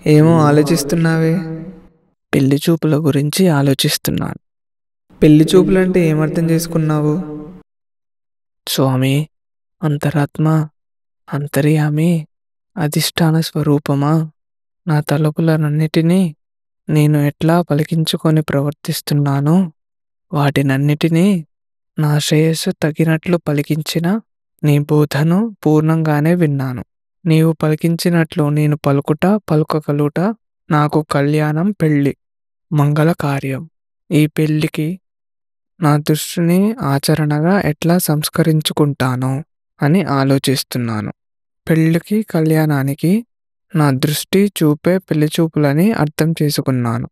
ఏమో ఆలోచిస్తున్నావే? పెళ్లి చూపుల గురించి ఆలోచిస్తున్నాను. పెళ్లి చూపులంటే ఏమర్థం చేసుకున్నావు? స్వామి, అంతరాత్మ, అంతర్యామి, అధిష్టాన స్వరూపమా, నా తలుపులనన్నిటినీ నేను ఎట్లా పలికించుకొని ప్రవర్తిస్తున్నానో వాటినన్నిటినీ నా శ్రేయస్సు తగినట్లు పలికించిన నీ బోధను పూర్ణంగానే విన్నాను. నీవు పలికించినట్లు నేను పలుకగలుట నాకు కళ్యాణం, పెళ్ళి, మంగళ కార్యం. ఈ పెళ్లికి నా దృష్టిని ఆచరణగా ఎట్లా సంస్కరించుకుంటానో అని ఆలోచిస్తున్నాను. పెళ్ళికి, కళ్యాణానికి నా దృష్టి చూపే పెళ్లి చూపులని అర్థం చేసుకున్నాను.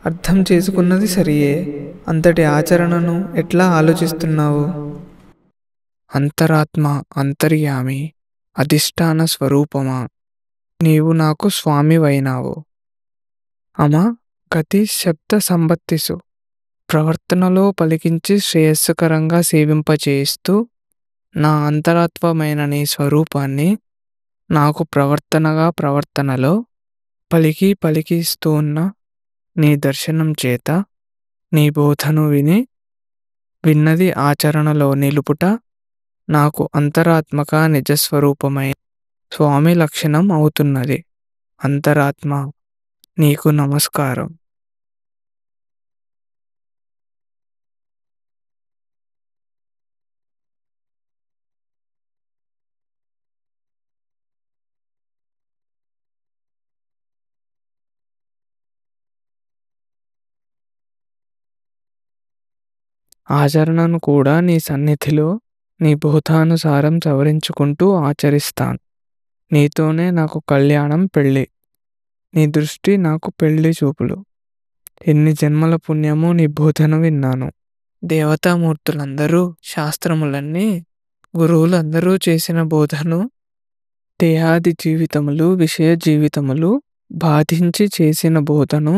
అర్థం చేసుకున్నది సరియే, అంతటి ఆచరణను ఎట్లా ఆలోచిస్తున్నావు? అంతరాత్మ, అంతర్యామి, అధిష్టాన స్వరూపమా, నీవు నాకు స్వామివైనావు. గతి శబ్ద సంబత్తిసు ప్రవర్తనలో పలికించి శ్రేయస్కరంగా సేవింపచేస్తూ నా అంతరాత్మమైన నీ స్వరూపాన్ని నాకు ప్రవర్తనలో పలికిస్తూన్న నీ దర్శనం చేత నీ బోధను విన్నది ఆచరణలో నిలుపుట నాకు అంతరాత్మక నిజస్వరూపమైన స్వామి లక్షణం అవుతున్నది. అంతరాత్మ, నీకు నమస్కారం. ఆచరణను కూడా నీ సన్నిధిలో నీ బోధానుసారం సవరించుకుంటూ ఆచరిస్తాను. నీతోనే నాకు కళ్యాణం, పెళ్ళి, నీ దృష్టి నాకు పెళ్లి చూపులు. ఎన్ని జన్మల పుణ్యమో నీ బోధన విన్నాను. దేవతామూర్తులందరూ, శాస్త్రములన్నీ, గురువులందరూ చేసిన బోధను దేహాది జీవితములు, విషయ జీవితములు బాధించి చేసిన బోధను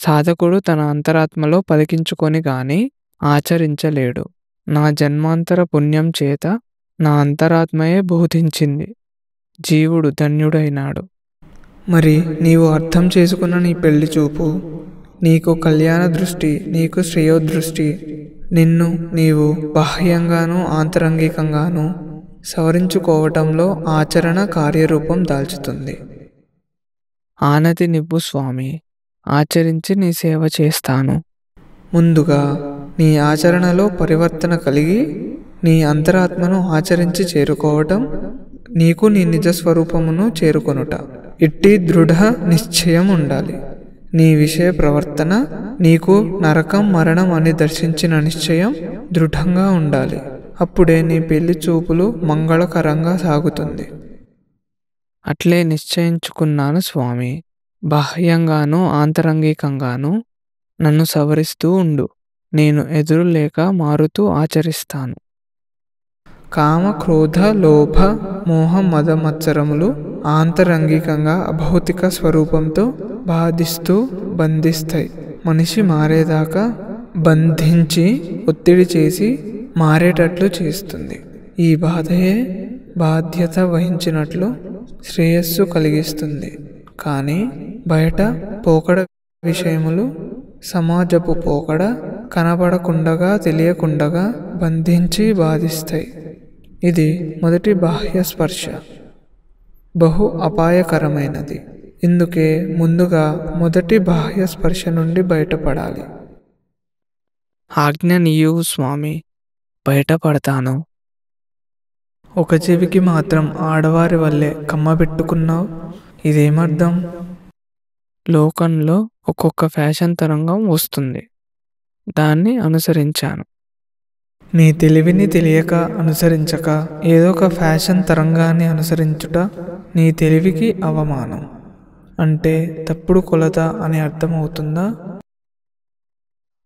సాధకుడు తన అంతరాత్మలో పలికించుకొని గాని ఆచరించలేడు. నా జన్మాంతర పుణ్యం చేత నా అంతరాత్మయే బోధించింది. జీవుడు ధన్యుడైనాడు. మరి నీవు అర్థం చేసుకున్న నీ పెళ్లి చూపు, నీకు కళ్యాణ దృష్టి, నీకు శ్రేయోదృష్టి, నిన్ను నీవు బాహ్యంగానూ ఆంతరంగికంగానూ సవరించుకోవటంలో ఆచరణ కార్యరూపం దాల్చుతుంది. ఆనతి నివ్వు స్వామి, ఆచరించి నీ సేవ చేస్తాను. ముందుగా నీ ఆచరణలో పరివర్తన కలిగి నీ అంతరాత్మను ఆచరించి చేరుకోవటం, నీకు నీ నిజస్వరూపమును చేరుకొనుట, ఇట్టి దృఢ నిశ్చయం ఉండాలి. నీ విషయ ప్రవర్తన నీకు నరకం, మరణం అని దర్శించిన నిశ్చయం దృఢంగా ఉండాలి. అప్పుడే నీ పెళ్లి చూపులు మంగళకరంగా సాగుతుంది. అట్లే నిశ్చయించుకున్నాను స్వామి. బాహ్యంగానూ ఆంతరంగికంగానూ నన్ను సవరిస్తూ ఉండు. నేను ఎదురు లేక మారుతూ ఆచరిస్తాను. కామ, క్రోధ, లోభ, మోహ, మద, మత్సరములు ఆంతరంగికంగా అభౌతిక స్వరూపంతో బాధిస్తూ బంధిస్తాయి. మనిషి మారేదాకా బంధించి ఒత్తిడి చేసి మారేటట్లు చేస్తుంది. ఈ బాధయే బాధ్యత వహించినట్లు శ్రేయస్సు కలిగిస్తుంది. కానీ బయట పోకడ విషయములు, సమాజపు పోకడ కనబడకుండగా, తెలియకుండగా బంధించి బాధిస్తాయి. ఇది మొదటి బాహ్య స్పర్శ, బహు అపాయకరమైనది. ఇందుకే ముందుగా మొదటి బాహ్య స్పర్శ నుండి బయటపడాలి. ఆజ్ఞ నీయు స్వామి, బయటపడతాను. ఒక చెవికి మాత్రం ఆడవారి వల్లే కమ్మబెట్టుకున్నావు, ఇదేమర్థం? లోకంలో ఒక్కొక్క ఫ్యాషన్ తరంగం వస్తుంది, దాన్ని అనుసరించాను. నీ తెలివిని తెలియక అనుసరించక ఏదో ఒక ఫ్యాషన్ తరంగాన్ని అనుసరించుట నీ తెలివికి అవమానం. అంటే తప్పుడు కొలత అని అర్థమవుతుందా?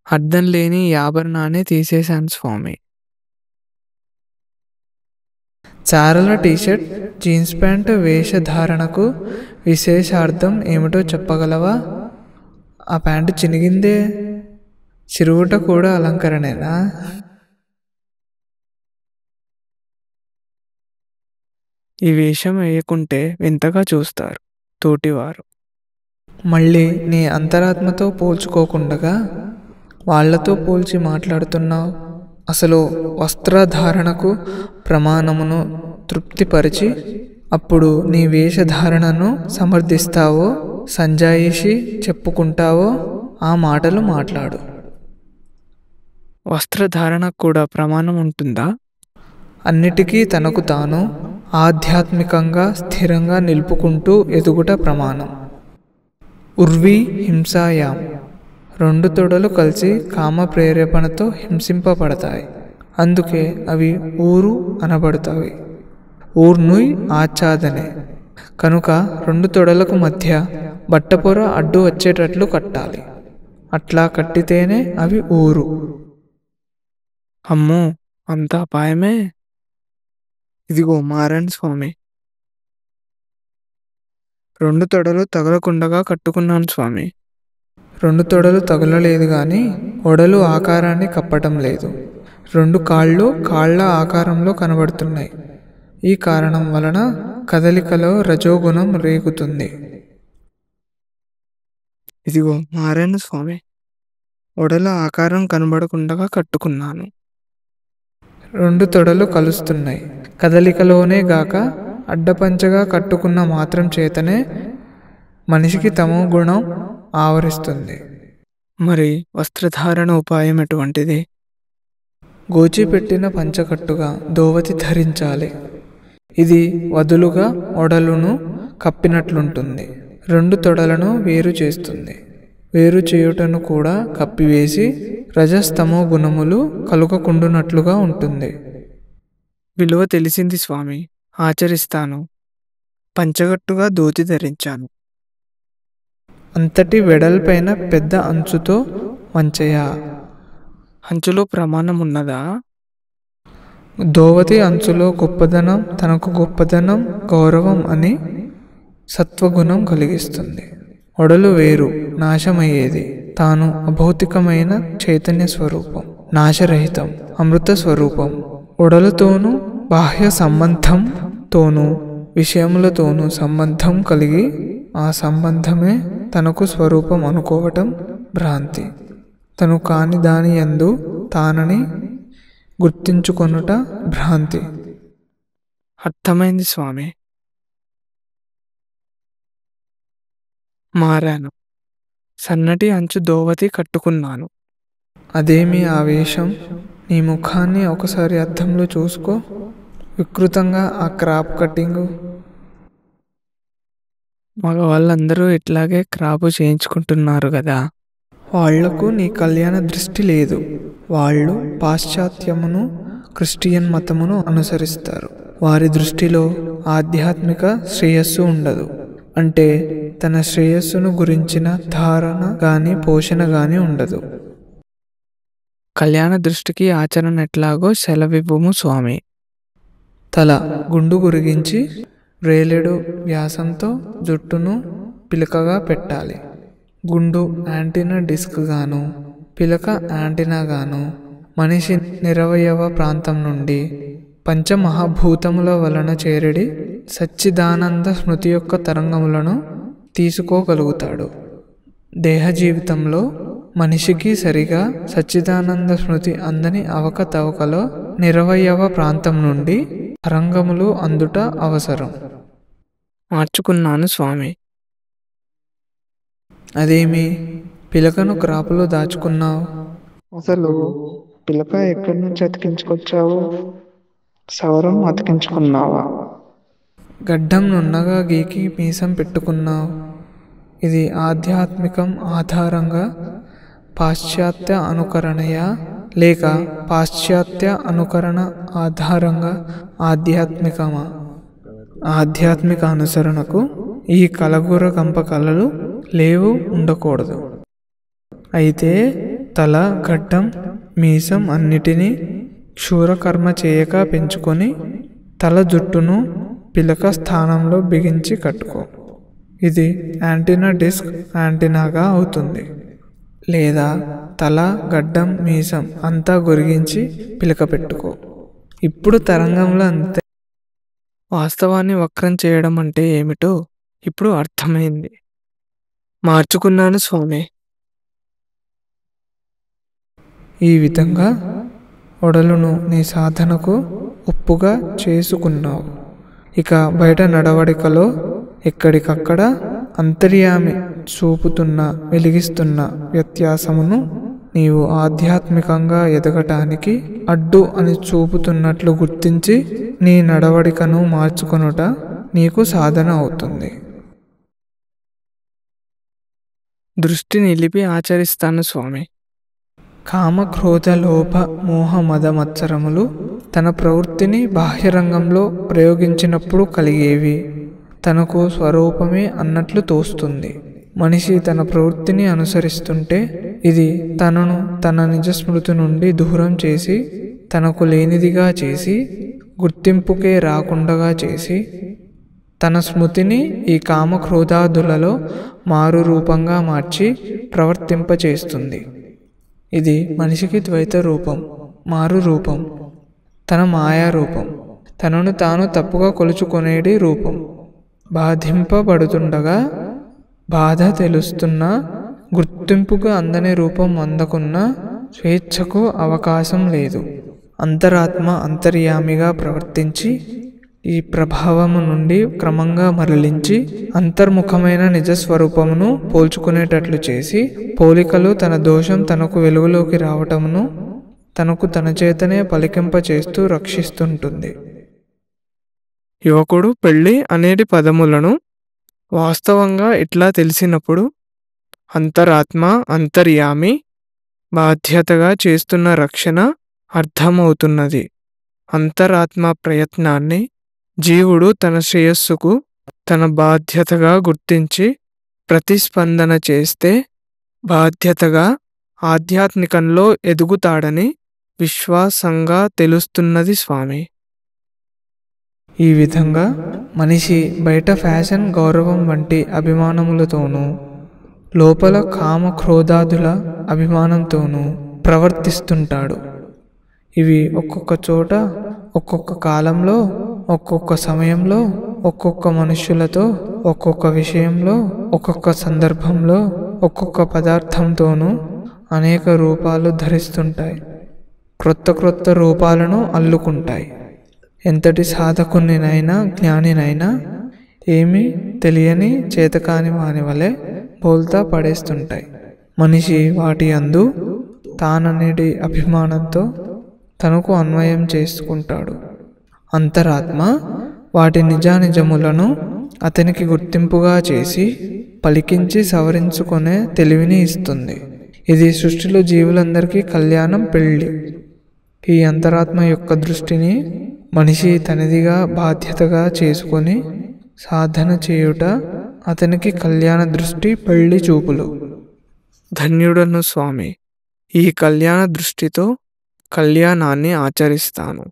అర్థం లేని ఆభరణాన్ని తీసేశాను స్వామి. చారల టీషర్ట్, జీన్స్ ప్యాంటు వేషధారణకు విశేషార్థం ఏమిటో చెప్పగలవా? ఆ ప్యాంటు చినిగిందే, చిరుగుట కూడా అలంకరణేనా? ఈ వేషం వేయకుంటే వింతగా చూస్తారు తోటివారు. మళ్ళీ నీ అంతరాత్మతో పోల్చుకోకుండగా వాళ్లతో పోల్చి మాట్లాడుతున్నావు. అసలు వస్త్రధారణకు ప్రమాణమును తృప్తిపరిచి అప్పుడు నీ వేషధారణను సమర్థిస్తావో, సంజాయిషి చెప్పుకుంటావో ఆ మాటలు మాట్లాడు. వస్త్రధారణకు కూడా ప్రమాణం ఉంటుందా? అన్నిటికీ తనకు తాను ఆధ్యాత్మికంగా స్థిరంగా నిలుపుకుంటూ ఎదుగుట ప్రమాణం. ఉర్వీ హింసాయాం, రెండు తొడలు కలిసి కామ ప్రేరేపణతో హింసింపబడతాయి. అందుకే అవి ఊరు అనబడతాయి. ఊర్నుయ్ ఆచ్ఛాదనే. కనుక రెండు తొడలకు మధ్య బట్టపొర అడ్డు వచ్చేటట్లు కట్టాలి. అట్లా కట్టితేనే అవి ఊరు. అమ్మో, అంత అపాయమే. ఇదిగో మారండి స్వామి. రెండు తొడలు తగలకుండగా కట్టుకున్నాను స్వామి. రెండు తొడలు తగలలేదు గాని ఒడలు ఆకారాన్ని కప్పటం లేదు. రెండు కాళ్ళు కాళ్ళ ఆకారంలో కనబడుతున్నాయి. ఈ కారణం వలన కదలికలో రజోగుణం రేగుతుంది. ఇదిగో మారండి స్వామి. ఒడల ఆకారం కనబడకుండా కట్టుకున్నాను. రెండు తొడలు కలుస్తున్నాయి. కదలికలోనే గాక అడ్డపంచగా కట్టుకున్న మాత్రం చేతనే మనిషికి తమో గుణం ఆవరిస్తుంది. మరి వస్త్రధారణ ఉపాయం ఎటువంటిది? గోచిపెట్టిన పంచకట్టుగా దోవతి ధరించాలి. ఇది వదులుగా ఒడలును కప్పినట్లుంటుంది. రెండు తొడలను వేరు చేస్తుంది. వేరు చేయుటను కూడా కప్పివేసి రజస్తమో గుణములు కలుగకుండునట్లుగా ఉంటుంది. విలువ తెలిసింది స్వామి, ఆచరిస్తాను. పంచగట్టుగా ధోతి ధరించాను. అంతటి వెడల్పైన పెద్ద అంచుతో వంచయ. అంచులో ప్రమాణం ఉన్నదా? దోవతి అంచులో గొప్పదనం, తనకు గొప్పదనం, గౌరవం అని సత్వగుణం కలిగిస్తుంది. ఒడలు వేరు, నాశమయ్యేది. తాను అభౌతికమైన చైతన్య స్వరూపం, నాశరహితం, అమృత స్వరూపం. ఒడలతోనూ బాహ్య సంబంధంతోనూ విషయములతోనూ సంబంధం కలిగి ఆ సంబంధమే తనకు స్వరూపం అనుకోవటం భ్రాంతి. తను కాని దాని యందు తానని గుర్తించుకొనుట భ్రాంతి. అర్థమైంది స్వామి. మారాను. సన్నటి అంచు దోవతి కట్టుకున్నాను. అదేమి ఆవేశం? నీ ముఖాన్ని ఒకసారి అద్దంలో చూసుకో. వికృతంగా ఆ క్రాప్ కటింగు. మగవాళ్ళందరూ ఇట్లాగే క్రాపు చేయించుకుంటున్నారు కదా. వాళ్లకు నీ కళ్యాణ దృష్టి లేదు. వాళ్ళు పాశ్చాత్యమును, క్రిస్టియన్ మతమును అనుసరిస్తారు. వారి దృష్టిలో ఆధ్యాత్మిక శ్రేయస్సు ఉండదు. అంటే తన శ్రేయస్సును గురించిన ధారణ గాని పోషణ గాని ఉండదు. కళ్యాణ దృష్టికి ఆచరణ ఎట్లాగో సెలవివ్వుము స్వామి. తల గుండు గురిగించి వ్రేలెడు వ్యాసంతో జుట్టును పిలకగా పెట్టాలి. గుండు యాంటీనా డిస్క్ గాను, పిలక యాంటీనా గాను మనిషి నిరవయవ ప్రాంతం నుండి పంచమహాభూతముల వలన చేరడి సచ్చిదానంద స్మృతి యొక్క తరంగములను తీసుకోగలుగుతాడు. దేహ జీవితంలో మనిషికి సరిగా సచ్చిదానంద స్మృతి అందని అవకతవకలో నిరవయవ ప్రాంతం నుండి తరంగములు అందుట అవసరం. మార్చుకున్నాను స్వామి. అదేమి పిలకను క్రాపులో దాచుకున్నావు? అసలు పిలక ఎక్కడి నుంచి అతికించుకొచ్చావు? సవరం అతికించుకున్నావా? గడ్డం నున్నగా గీకి మీసం పెట్టుకున్నావు. ఇది ఆధ్యాత్మికం ఆధారంగా పాశ్చాత్య అనుకరణయా, లేక పాశ్చాత్య అనుకరణ ఆధారంగా ఆధ్యాత్మికమా? ఆధ్యాత్మిక అనుసరణకు ఈ కలగుర కంప కళలు లేవు, ఉండకూడదు. అయితే తల, గడ్డం, మీసం అన్నిటినీ క్షూరకర్మ చేయక పెంచుకొని తల జుట్టును పిలక స్థానంలో బిగించి కట్టుకో. ఇది యాంటీనా డిస్క్ యాంటీనాగా అవుతుంది. లేదా తల, గడ్డం, మీసం అంతా గొరిగించి పిలక పెట్టుకో. ఇప్పుడు తరంగంలో అంతే. వాస్తవాన్ని వక్రం చేయడం అంటే ఏమిటో ఇప్పుడు అర్థమైంది. మార్చుకున్నాను స్వామి. ఈ విధంగా ఒడలును నీ సాధనకు ఒప్పుగా చేసుకున్నావు. ఇక బయట నడవడికలో ఎక్కడికక్కడ అంతర్యామి చూపుతున్న వెలిగిస్తున్న వ్యత్యాసమును నీవు ఆధ్యాత్మికంగా ఎదగటానికి అడ్డు అని చూపుతున్నట్లు గుర్తించి నీ నడవడికను మార్చుకొనుట నీకు సాధన అవుతుంది. దృష్టి నిలిపి ఆచరిస్తాను స్వామి. కామ క్రోధ లోభ మోహ మద మత్సరములు తన ప్రవృత్తిని బాహ్యరంగంలో ప్రయోగించినప్పుడు కలిగేవి. తనకు స్వరూపమే అన్నట్లు తోస్తుంది. మనిషి తన ప్రవృత్తిని అనుసరిస్తుంటే ఇది తనను తన నిజస్మృతి నుండి దూరం చేసి, తనకు లేనిదిగా చేసి, గుర్తింపుకే రాకుండగా చేసి, తన స్మృతిని ఈ కామక్రోధాదులలో మారు రూపంగా మార్చి ప్రవర్తింపచేస్తుంది. ఇది మనిషికి ద్వైత రూపం, మారు రూపం, తన మాయా రూపం, తనను తాను తప్పుగా కొలుచుకునేటి రూపం. బాధింపబడుతుండగా బాధ తెలుస్తున్నా, గుర్తింపుగా అందని రూపం అందకున్న స్వేచ్ఛకు అవకాశం లేదు. అంతరాత్మ అంతర్యామిగా ప్రవర్తించి ఈ ప్రభావము నుండి క్రమంగా మరలించి అంతర్ముఖమైన నిజస్వరూపమును పోల్చుకునేటట్లు చేసి, పోలికలు తన దోషం తనకు వెలుగులోకి రావటమును తనకు తన చేతనే పలికింపచేస్తూ రక్షిస్తుంటుంది. యువకుడు పెళ్ళి అనేటి పదములను వాస్తవంగా ఇట్లా తెలిసినప్పుడు అంతరాత్మ అంతర్యామి బాధ్యతగా చేస్తున్న రక్షణ అర్థమవుతున్నది. అంతరాత్మ ప్రయత్నాన్ని జీవుడు తన శ్రేయస్సుకు తన బాధ్యతగా గుర్తించి ప్రతిస్పందన చేస్తే బాధ్యతగా ఆధ్యాత్మికంలో ఎదుగుతాడని విశ్వాసంగా తెలుస్తున్నది స్వామి. ఈ విధంగా మనిషి బయట ఫ్యాషన్ గౌరవం వంటి అభిమానములతోనూ లోపల కామ క్రోధాదుల అభిమానంతోనూ ప్రవర్తిస్తుంటాడు. ఇవి ఒక్కొక్క చోట, ఒక్కొక్క కాలంలో, ఒక్కొక్క సమయంలో, ఒక్కొక్క మనుష్యులతో, ఒక్కొక్క విషయంలో, ఒక్కొక్క సందర్భంలో, ఒక్కొక్క పదార్థంతోనూ అనేక రూపాలు ధరిస్తుంటాయి. క్రొత్త క్రొత్త రూపాలను అల్లుకుంటాయి. ఎంతటి సాధకునినైనా జ్ఞానినైనా ఏమీ తెలియని చేతకాని వాని వలె బోల్తా పడేస్తుంటాయి. మనిషి వాటి యందు తాననేటి అభిమానంతో తనకు అన్వయం చేసుకుంటాడు. అంతరాత్మ వాటి నిజానిజములను అతనికి గుర్తింపుగా చేసి పలికించి సవరించుకునే తెలివిని ఇస్తుంది. ఇది సృష్టిలో జీవులందరికీ కళ్యాణం పెళ్ళి. ఈ అంతరాత్మ యొక్క దృష్టిని మనిషి తనదిగా బాధ్యతగా చేసుకొని సాధన చేయుట అతనికి కళ్యాణ దృష్టి, పెళ్లి చూపులు. ధన్యుడను స్వామి. ఈ కళ్యాణ దృష్టితో కళ్యాణాన్ని ఆచరిస్తాను.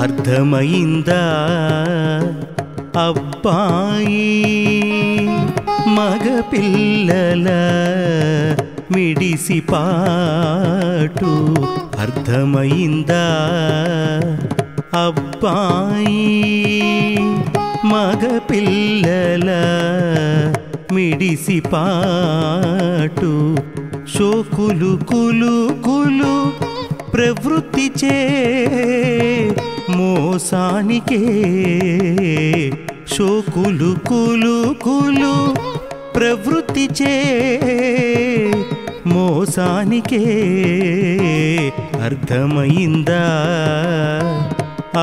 అర్థమైందా అబ్బాయి మగ పిల్లల మిడిసి పాటు? అర్థమైందా అబ్బాయి మగ పిల్లల మిడిసి పాటు? శోకులు కులు కులు ప్రవృత్తి చే మోసానికే, శోకులు కులు కులు ప్రవృత్తి చే మోసానికే. అర్థమైందా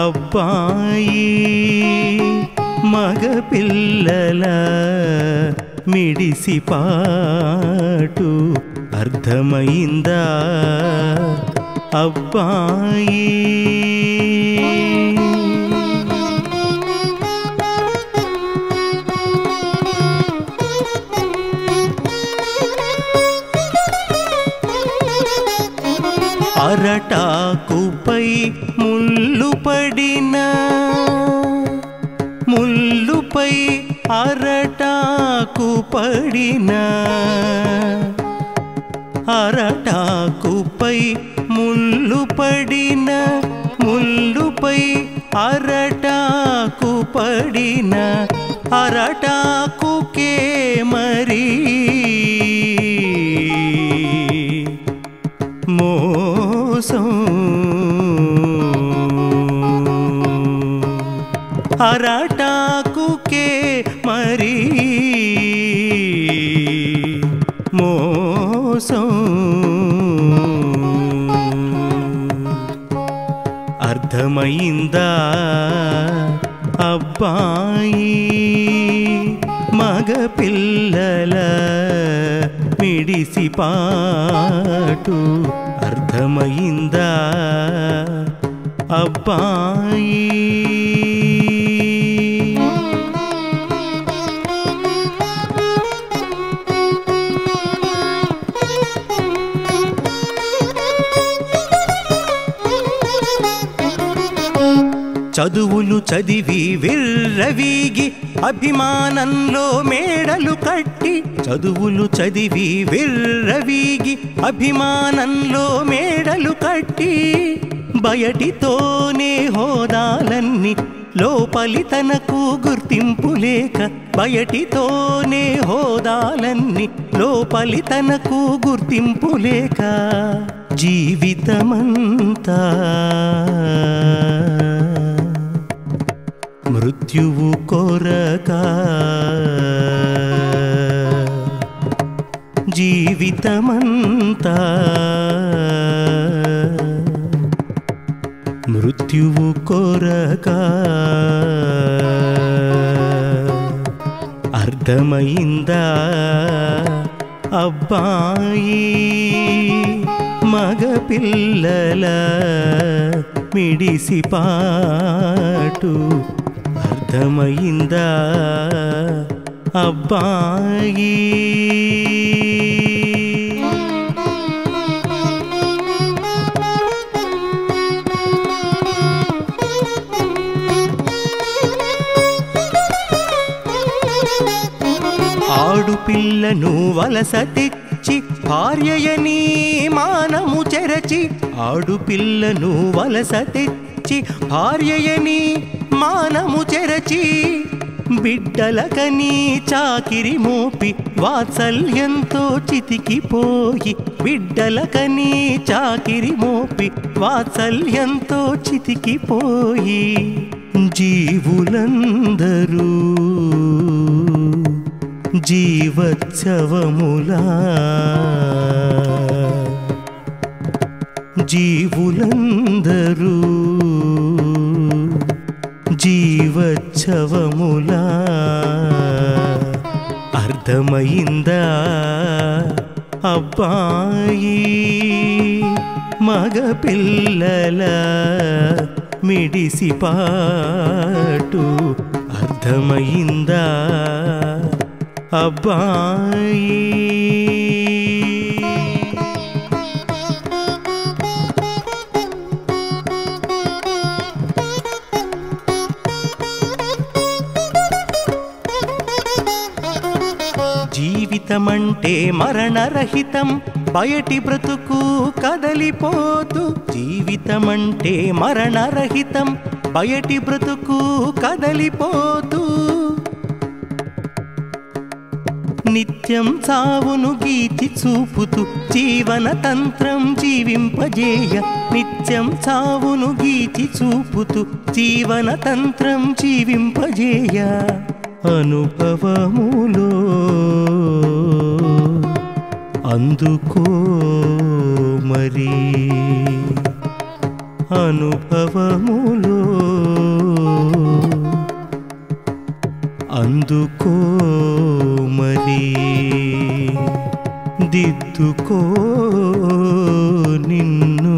అబ్బాయి మగ పిల్లల మిడిసి పాటు? అర్థమైందా అబ్బాయి? అరటాకుపై ముళ్ళు పడిన ముల్లుపై అరటాకు పడిన అరటాకుపై ముల్లు పడిన ముల్లుపై అరటాకు పడిన అరటాకుకే మరి మోసం అరటాకుకే మరి మోసం అర్థమైందా అబ్బాయి మగ పిల్లల మిడిసి పాటు అర్థమైందా అబ్బాయి చదువులు చదివి విర్రవీగి అభిమానంలో మేడలు కట్టి చదువులు చదివి విర్రవీగి అభిమానంలో మేడలు కట్టి బయటితోనే హోదాలన్నీ లోపలి తనకు గుర్తింపు లేక బయటితోనే హోదాలన్నీ లోపలి తనకు గుర్తింపు లేక జీవితమంతా మృత్యువు కొరక జీవితమంతా మృత్యువు కొరక అర్థమైందా అబ్బాయి మగ పిల్లల మిడిసి పాటు అర్థమైందా అబ్బాయి ఆడుపిల్లను వలస తెచ్చి భార్యయని మానము చెరచి ఆడుపిల్లను వలస తెచ్చి భార్యయని మానము చెరచి బిడ్డలకని చాకిరి మోపి వాత్సల్యంతో చితికిపోయి బిడ్డలకని చాకిరి మోపి వాత్సల్యంతో చితికిపోయి జీవులందరూ జీవోత్సవములా జీవులందరూ జీవోత్సవములా అర్థమైందా అబ్బాయి మగ పిల్లల మిడిసి పాటు అర్థమైందా అబ్బాయి జీవితమంటే మరణరహితం బయటి బ్రతుకు కదలిపోతూ జీవితమంటే మరణరహితం బయటి బ్రతుకు కదలిపోతూ నిత్యం సావును గీతి చూపుతూ జీవన తంత్రం జీవింపజేయ నిత్యం సావును గీతి చూపుతూ జీవన తంత్రం జీవింపజేయ అనుభవములో అందుకో మరి అనుభవములో అందుకో మరి దిద్దుకో నిన్ను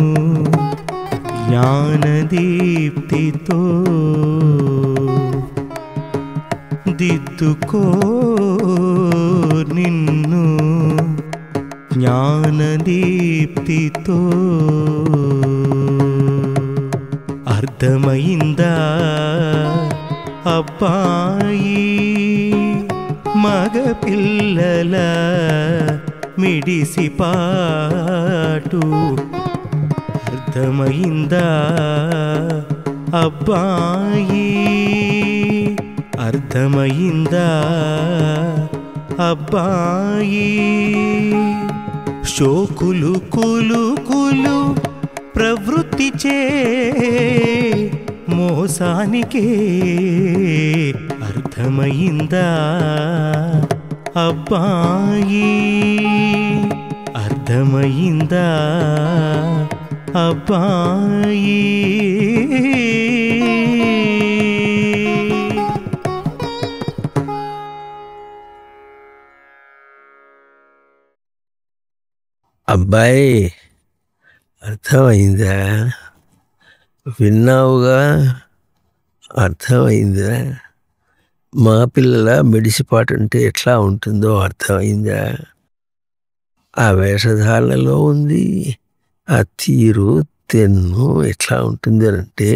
జ్ఞానదీప్తితో దిద్దుకో నిన్ను జ్ఞానదీప్తితో అర్థమైందా అబ్బాయి మగ పిల్లల మిడిసి పాటు అర్థమైందా అబ్బాయి అర్థమైందా అబ్బాయి శోకులు కులుకులు ప్రవృత్తి చే మోసానికే అర్థమైందా అబ్బాయి అర్థమైందా అబ్బాయి అబ్బాయి అర్థమైందా విన్నావుగా అర్థమైందా మా పిల్లల మెడిసిపాటు అంటే ఎట్లా ఉంటుందో అర్థమైందా ఆ వేషధారణలో ఉంది ఆ తీరు తెన్ను ఎట్లా ఉంటుంది అంటే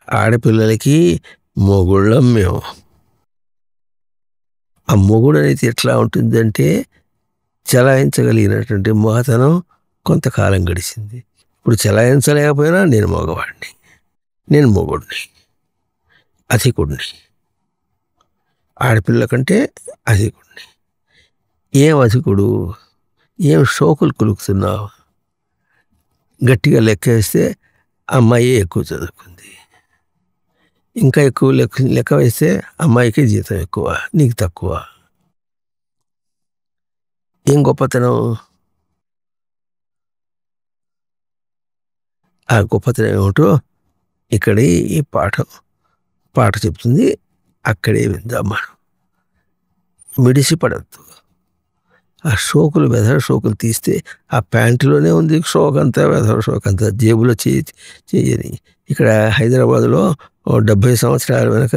ఆడపిల్లలకి మొగుళ్ళం మేము ఆ మొగుడు అనేది ఎట్లా ఉంటుందంటే చలాయించగలిగినటువంటి మగతనం కొంతకాలం గడిచింది ఇప్పుడు చలాయించలేకపోయినా నేను మగవాడిని నేను మొగుడిని అధికుడిని ఆడపిల్ల కంటే అధికుడిని ఏం అధికుడు ఏం షోకులు కులుకుతున్నావు గట్టిగా లెక్క వేస్తే అమ్మాయి ఎక్కువ చదువుకుంది ఇంకా ఎక్కువ లెక్క వేస్తే అమ్మాయికి జీతం ఎక్కువ నీకు తక్కువ ఏం గొప్పతనం ఆ గొప్పతనం ఏమిటో ఇక్కడే ఈ పాట చెప్తుంది అక్కడే విందాం మనం మిడిసి పడద్దు ఆ షోకులు వెధవ షోకులు తీస్తే ఆ ప్యాంటులోనే ఉంది షోక్ అంతా వెధవ షోక్ అంతా జేబులో చేయని ఇక్కడ హైదరాబాదులో 70 సంవత్సరాల వెనక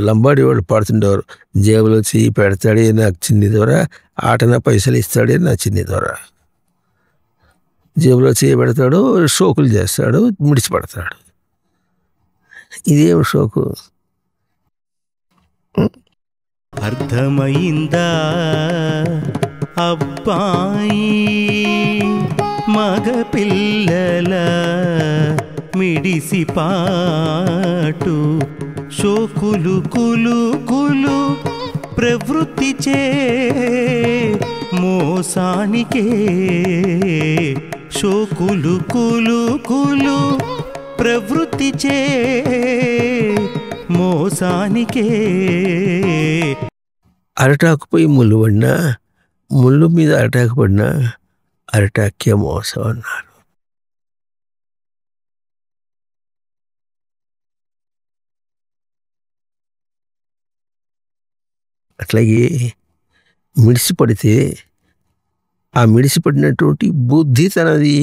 లంబాడి వాళ్ళు పాడుతుండేవారు జేబులో చేయి పెడతాడే నాకు చిన్ని దొర ఆటన పైసలు ఇస్తాడే నా చిన్ని దొర జేబులో చేయి పెడతాడు షోకులు చేస్తాడు మిడిచిపడతాడు ఇదేం షోకు అర్థమైందా అబ్బాయి మగ పిల్లల మిడిసి పాటు శోకులు కులుకులు ప్రవృత్తి చే మోసానికే శోకులు కులుకులు ప్రవృత్తి చే మోసానికే అరటాకు పోయి ముళ్ళు పడినా ముళ్ళు మీద అరటాకు పడినా అరటాకే మోసం అన్నారు అట్లాగే మిడిసిపడితే ఆ మిడిసిపడినటువంటి బుద్ధి తనది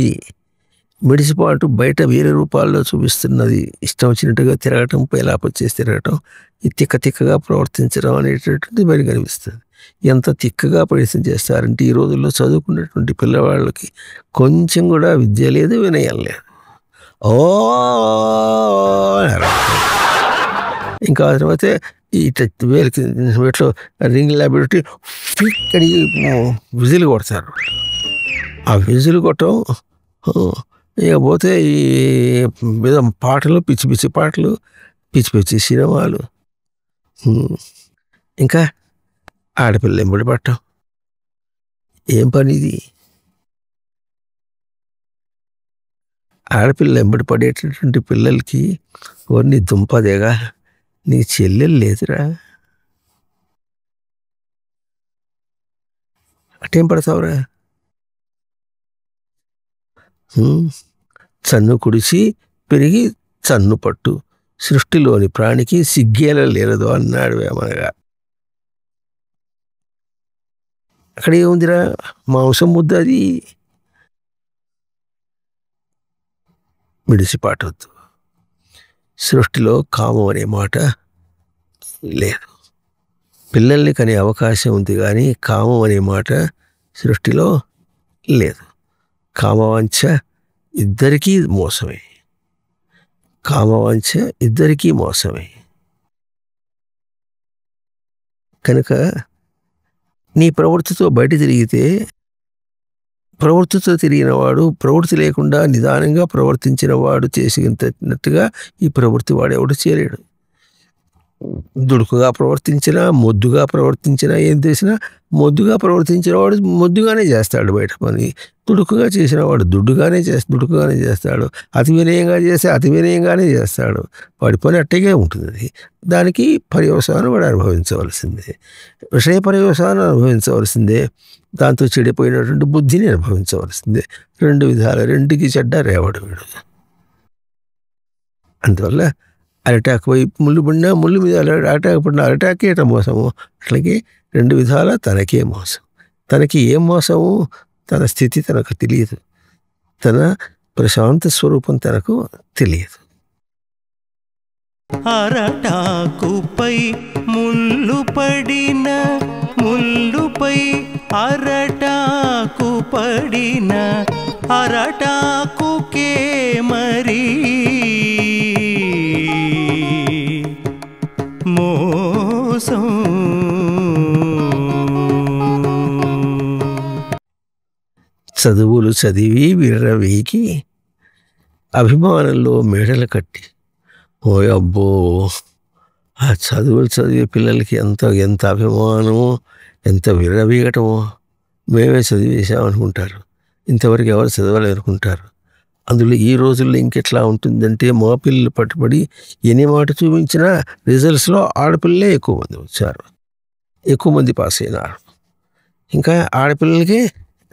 మిడిసిపాటు బయట వేరే రూపాల్లో చూపిస్తున్నది ఇష్టం వచ్చినట్టుగా తిరగటం పేలాప చేసి తిరగటం ఈ తిక్కగా ప్రవర్తించడం అనేటటువంటిది మరి కనిపిస్తుంది ఎంత తిక్కగా ప్రయత్నం చేస్తారంటే ఈ రోజుల్లో చదువుకున్నటువంటి పిల్లవాళ్ళకి కొంచెం కూడా విద్య లేదు వినయం లేదు ఓ ఇంకా తర్వాత ఈ వేలకి వీటిలో రింగ్లా పెట్టి ఫిక్కడి విజిల్ కొడతారు ఆ విజిల్ కొట్టడం ఇకపోతే ఈ మీద పాటలు పిచ్చి పిచ్చి పాటలు పిచ్చి పిచ్చి సినిమాలు ఇంకా ఆడపిల్ల ఎంబడి పట్టం ఏం పని ఇది ఆడపిల్ల ఎంబడి పడేటటువంటి పిల్లలకి నీ దుంపదేగా నీ చెల్లెలు లేదురా అటేం పడతావురా చన్ను కుడిసి పెరిగి చన్ను పట్టు సృష్టిలోని ప్రాణికి సిగ్గేల లేరదు అన్నాడు వేమనగా అక్కడ ఏముందిరా మాంసం ముద్ద అది మిడిసిపాటొద్దు సృష్టిలో కామం అనే మాట లేదు పిల్లల్ని కనే అవకాశం ఉంది కానీ కామం అనే మాట సృష్టిలో లేదు కామవాంఛ ఇద్దరికీ మోసమే కామవాంఛ ఇద్దరికీ మోసమే. కనుక నీ ప్రవృత్తితో బయట తిరిగితే, ప్రవృత్తితో తిరిగిన వాడు ప్రవృత్తి లేకుండా నిదానంగా ప్రవర్తించిన వాడు చేసినట్టుగా ఈ ప్రవృత్తి వాడెవడు చేయలేడు. దుడుకుగా ప్రవర్తించినా, మొద్దుగా ప్రవర్తించినా, ఏం చేసినా మొద్దుగా ప్రవర్తించిన వాడు మొద్దుగానే చేస్తాడు బయట పని. దుడుకుగా చేసిన వాడు దుడ్డుగానే చేస్తాడు. అతి వినయంగా చేస్తే అతి వినయంగానే చేస్తాడు. వాడి పని అట్టగే ఉంటుంది. దానికి పర్యవసానం వాడు అనుభవించవలసిందే. విషయ పర్యవసానం అనుభవించవలసిందే. దాంతో చెడిపోయినటువంటి బుద్ధిని అనుభవించవలసిందే. రెండు విధాలు, రెండుకి చెడ్డ రేవడు వీడు. అందువల్ల అరిటాకు వైపు ముళ్ళు పడినా ముళ్ళు మీద అరిటాకు పడినా అరిటాకే మోసము. అట్లాగే రెండు విధాల తనకే మోసం. తనకి ఏం మోసము? తన స్థితి తనకు తెలియదు. తన ప్రశాంత స్వరూపం తనకు తెలియదు. అరటాకుపై ముళ్ళు పడిన, ముళ్ళుపై అరటాకు పడిన, అరటాకుకే మరి మోసం. చదువులు చదివి విర్రవీకి అభిమానంలో మేడలు కట్టి, ఓ అబ్బో ఆ చదువులు చదివే పిల్లలకి ఎంత అభిమానమో, ఎంత విర్రవీగటమో. మేమే చదివేశామనుకుంటారు. ఇంతవరకు ఎవరు చదవలేనుకుంటారు. అందులో ఈ రోజుల్లో ఇంకెట్లా ఉంటుందంటే, మా పిల్లలు పట్టుబడి ఎన్ని మాట చూపించినా రిజల్ట్స్లో ఆడపిల్లలే ఎక్కువ మంది వచ్చారు, ఎక్కువ మంది పాస్ అయినారు. ఇంకా ఆడపిల్లలకి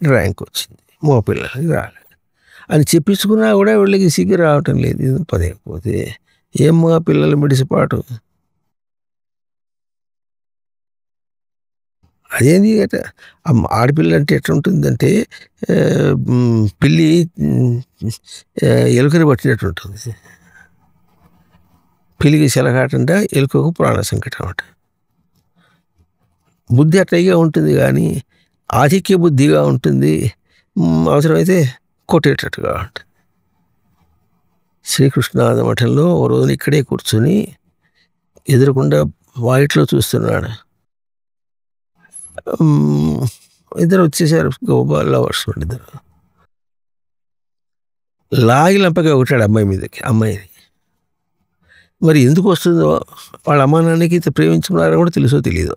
ర్యాంక్ వచ్చింది, మగ పిల్లలకి రాలేదు అని చెప్పించుకున్నా కూడా వీళ్ళకి సిగ్గు రావటం లేదు. ఇది పదేకపోతే ఏం మగ పిల్లలు మిడిసిపాటు. అదేంది ఆడపిల్ల అంటే ఎట్లుంటుందంటే పిల్లి ఎలుకని పట్టినట్టు ఉంటుంది. పిల్లికి చెలగాటంట, ఎలుకకు ప్రాణ సంకటం అంట. బుద్ధి అట్లాగే ఉంటుంది, కానీ ఆధిక్య బుద్ధిగా ఉంటుంది. అవసరమైతే కొట్టేటట్టుగా ఉంటుంది. శ్రీకృష్ణాద మఠంలో ఓ రోజున ఇక్కడే కూర్చొని ఎదురకుండా వాయిట్లో చూస్తున్నాడు. ఇద్దరు వచ్చేసారు, గోపాల్ లవర్స్ ఇద్దరు. లాగి లంపగా ఒకటాడు అమ్మాయి మీదకి, అమ్మాయిని. మరి ఎందుకు వస్తుందో వాళ్ళ అమ్మా నాన్నకి ప్రేమించుకున్నారో కూడా తెలుసో తెలియదు.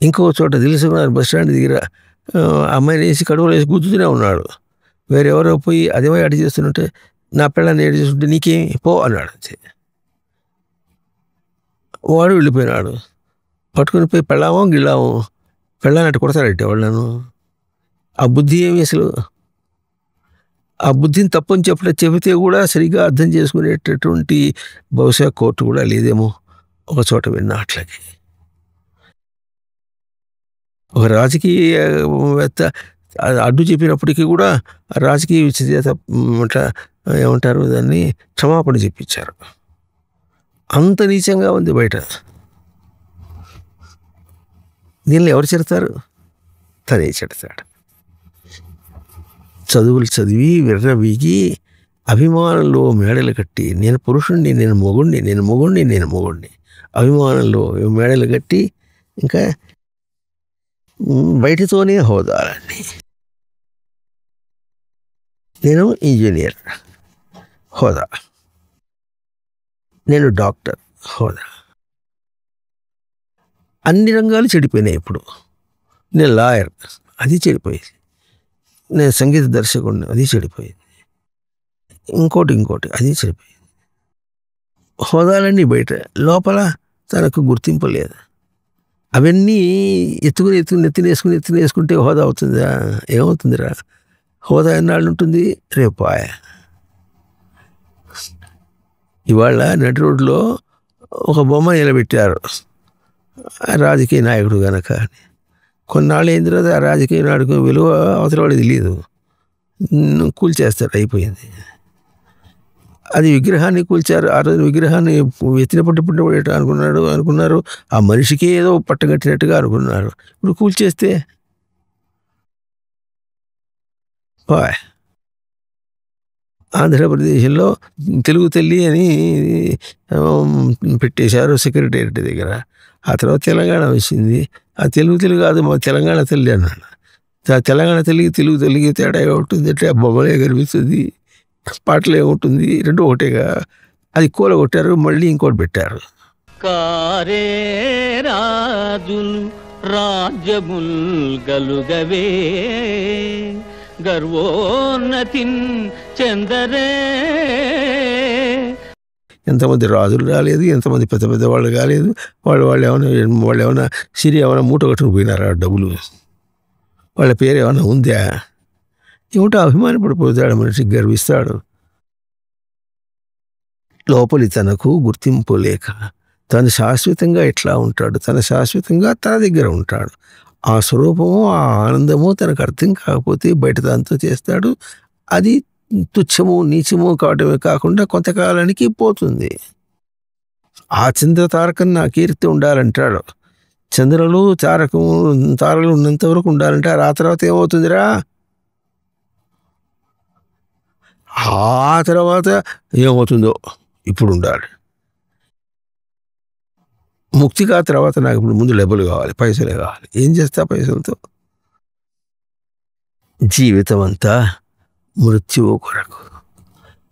ఇంకో చోట తెలుసుకున్నారు, బస్ స్టాండ్ దగ్గర అమ్మాయిని వేసి కడుపులో వేసి గుద్దుతూనే ఉన్నాడు. వేరెవరో పోయి అదేమో అడి చేస్తుంటే, నా పిల్లని ఏడు చేస్తుంటే నీకేం పో అన్నాడు. అంతే. వాడు వెళ్ళిపోయినాడు. పట్టుకుని పోయి పెళ్ళామో గిళ్ళామో, పెళ్ళానట్టు కొడతాడంటే వాళ్ళను. ఆ బుద్ధి ఏమి అసలు, ఆ బుద్ధిని తప్పని చెబితే కూడా సరిగ్గా అర్థం చేసుకునేటటువంటి బహుశా కోర్టు కూడా లేదేమో. ఒక చోట విన్నా అట్లాగే. ఒక రాజకీయవేత్త అడ్డు చెప్పినప్పటికీ కూడా రాజకీయ చేత అట్లా ఏమంటారు దాన్ని, క్షమాపణ చెప్పించారు. అంత నీచంగా ఉంది బయట. దీనిలో ఎవరు చెడతారు? తనే చెడతాడు. చదువులు చదివి విర్రవీగి అభిమానంలో మేడలు కట్టి, నేను పురుషుణ్ణి, నేను మొగుణ్ణి అభిమానంలో మేడలు కట్టి, ఇంకా బయటతోనే హోదాలన్నీ. నేను ఇంజనీర్ హోదా, నేను డాక్టర్ హోదా. అన్ని రంగాలు చెడిపోయినాయి ఇప్పుడు. నేను లాయర్, అది చెడిపోయింది. నేను సంగీత దర్శకుడిని, అది చెడిపోయింది. ఇంకోటి అది చెడిపోయింది. హోదాలన్నీ బయట, లోపల తనకు గుర్తింపు లేదు. అవన్నీ ఎత్తుకుని నెత్తినేసుకుంటే హోదా అవుతుందా? ఏమవుతుందిరా? హోదా ఎన్నాళ్ళు ఉంటుంది? రేపు ఇవాళ నడి రోడ్లో ఒక బొమ్మ నిలబెట్టారు, రాజకీయ నాయకుడు కనుక. కొన్నాళ్ళు అయిన తర్వాత ఆ రాజకీయ నాయకుడు విలువ అవతల వాడికి తెలియదు, కూల్చేస్తారు, అయిపోయింది. అది విగ్రహాన్ని కూల్చారు. ఆ రోజు విగ్రహాన్ని ఎత్తిన పట్టు అనుకున్నారు. ఆ మనిషికి ఏదో పట్టగట్టినట్టుగా అనుకున్నారు. ఇప్పుడు కూల్చేస్తే ఆంధ్రప్రదేశ్లో తెలుగు తల్లి అని పెట్టేశారు సెక్రటేరియట్ దగ్గర. ఆ తర్వాత తెలంగాణ వచ్చింది. ఆ తెలుగు కాదు, మా తెలంగాణ తల్లి అన్నాడు. తెలంగాణ తల్లికి తెలుగు తల్లికి తేడా ఏముంటుంది అంటే ఆ బొమ్మలే కనిపిస్తుంది, పాటలు ఏముంటుంది, రెండు ఒకటేగా. అది కూలగొట్టారు, మళ్ళీ ఇంకోటి పెట్టారు. కారే రాజులు రాజ్యముల్ గలుగవే గర్వోన్నతిన్ చందరే. ఎంతమంది రాజులు రాలేదు, ఎంతమంది పెద్ద పెద్ద వాళ్ళు కాలేదు. వాళ్ళు ఏమైనా సిరి ఏమైనా మూట కట్టుకుని పోయినారా డబ్బులు? వాళ్ళ పేరు ఏమైనా ఉందా? ఏమిటో అభిమానపడిపోతాడు మనిషి, గర్విస్తాడు. లోపలి తనకు గుర్తింపు లేక తను శాశ్వతంగా ఎట్లా ఉంటాడు, తన శాశ్వతంగా తన దగ్గర ఉంటాడు. ఆ స్వరూపము, ఆ ఆనందము తనకు అర్థం కాకపోతే బయట దాంతో చేస్తాడు. అది తుచ్చము నీచము కావటమే కాకుండా కొంతకాలానికి పోతుంది. ఆ చంద్ర తారకం నా కీర్తి ఉండాలంటాడు. చంద్రులు తారలు ఉన్నంత వరకు ఉండాలంటే ఆ తర్వాత ఏమవుతుందిరా? ఆ తర్వాత ఏమవుతుందో ఇప్పుడు ఉండాలి. ముక్తిగా తర్వాత నాకు ఇప్పుడు ముందు డబ్బులు కావాలి, పైసలే కావాలి. ఏం చేస్తా పైసలతో? జీవితం అంతా మృత్యువు కొరకు.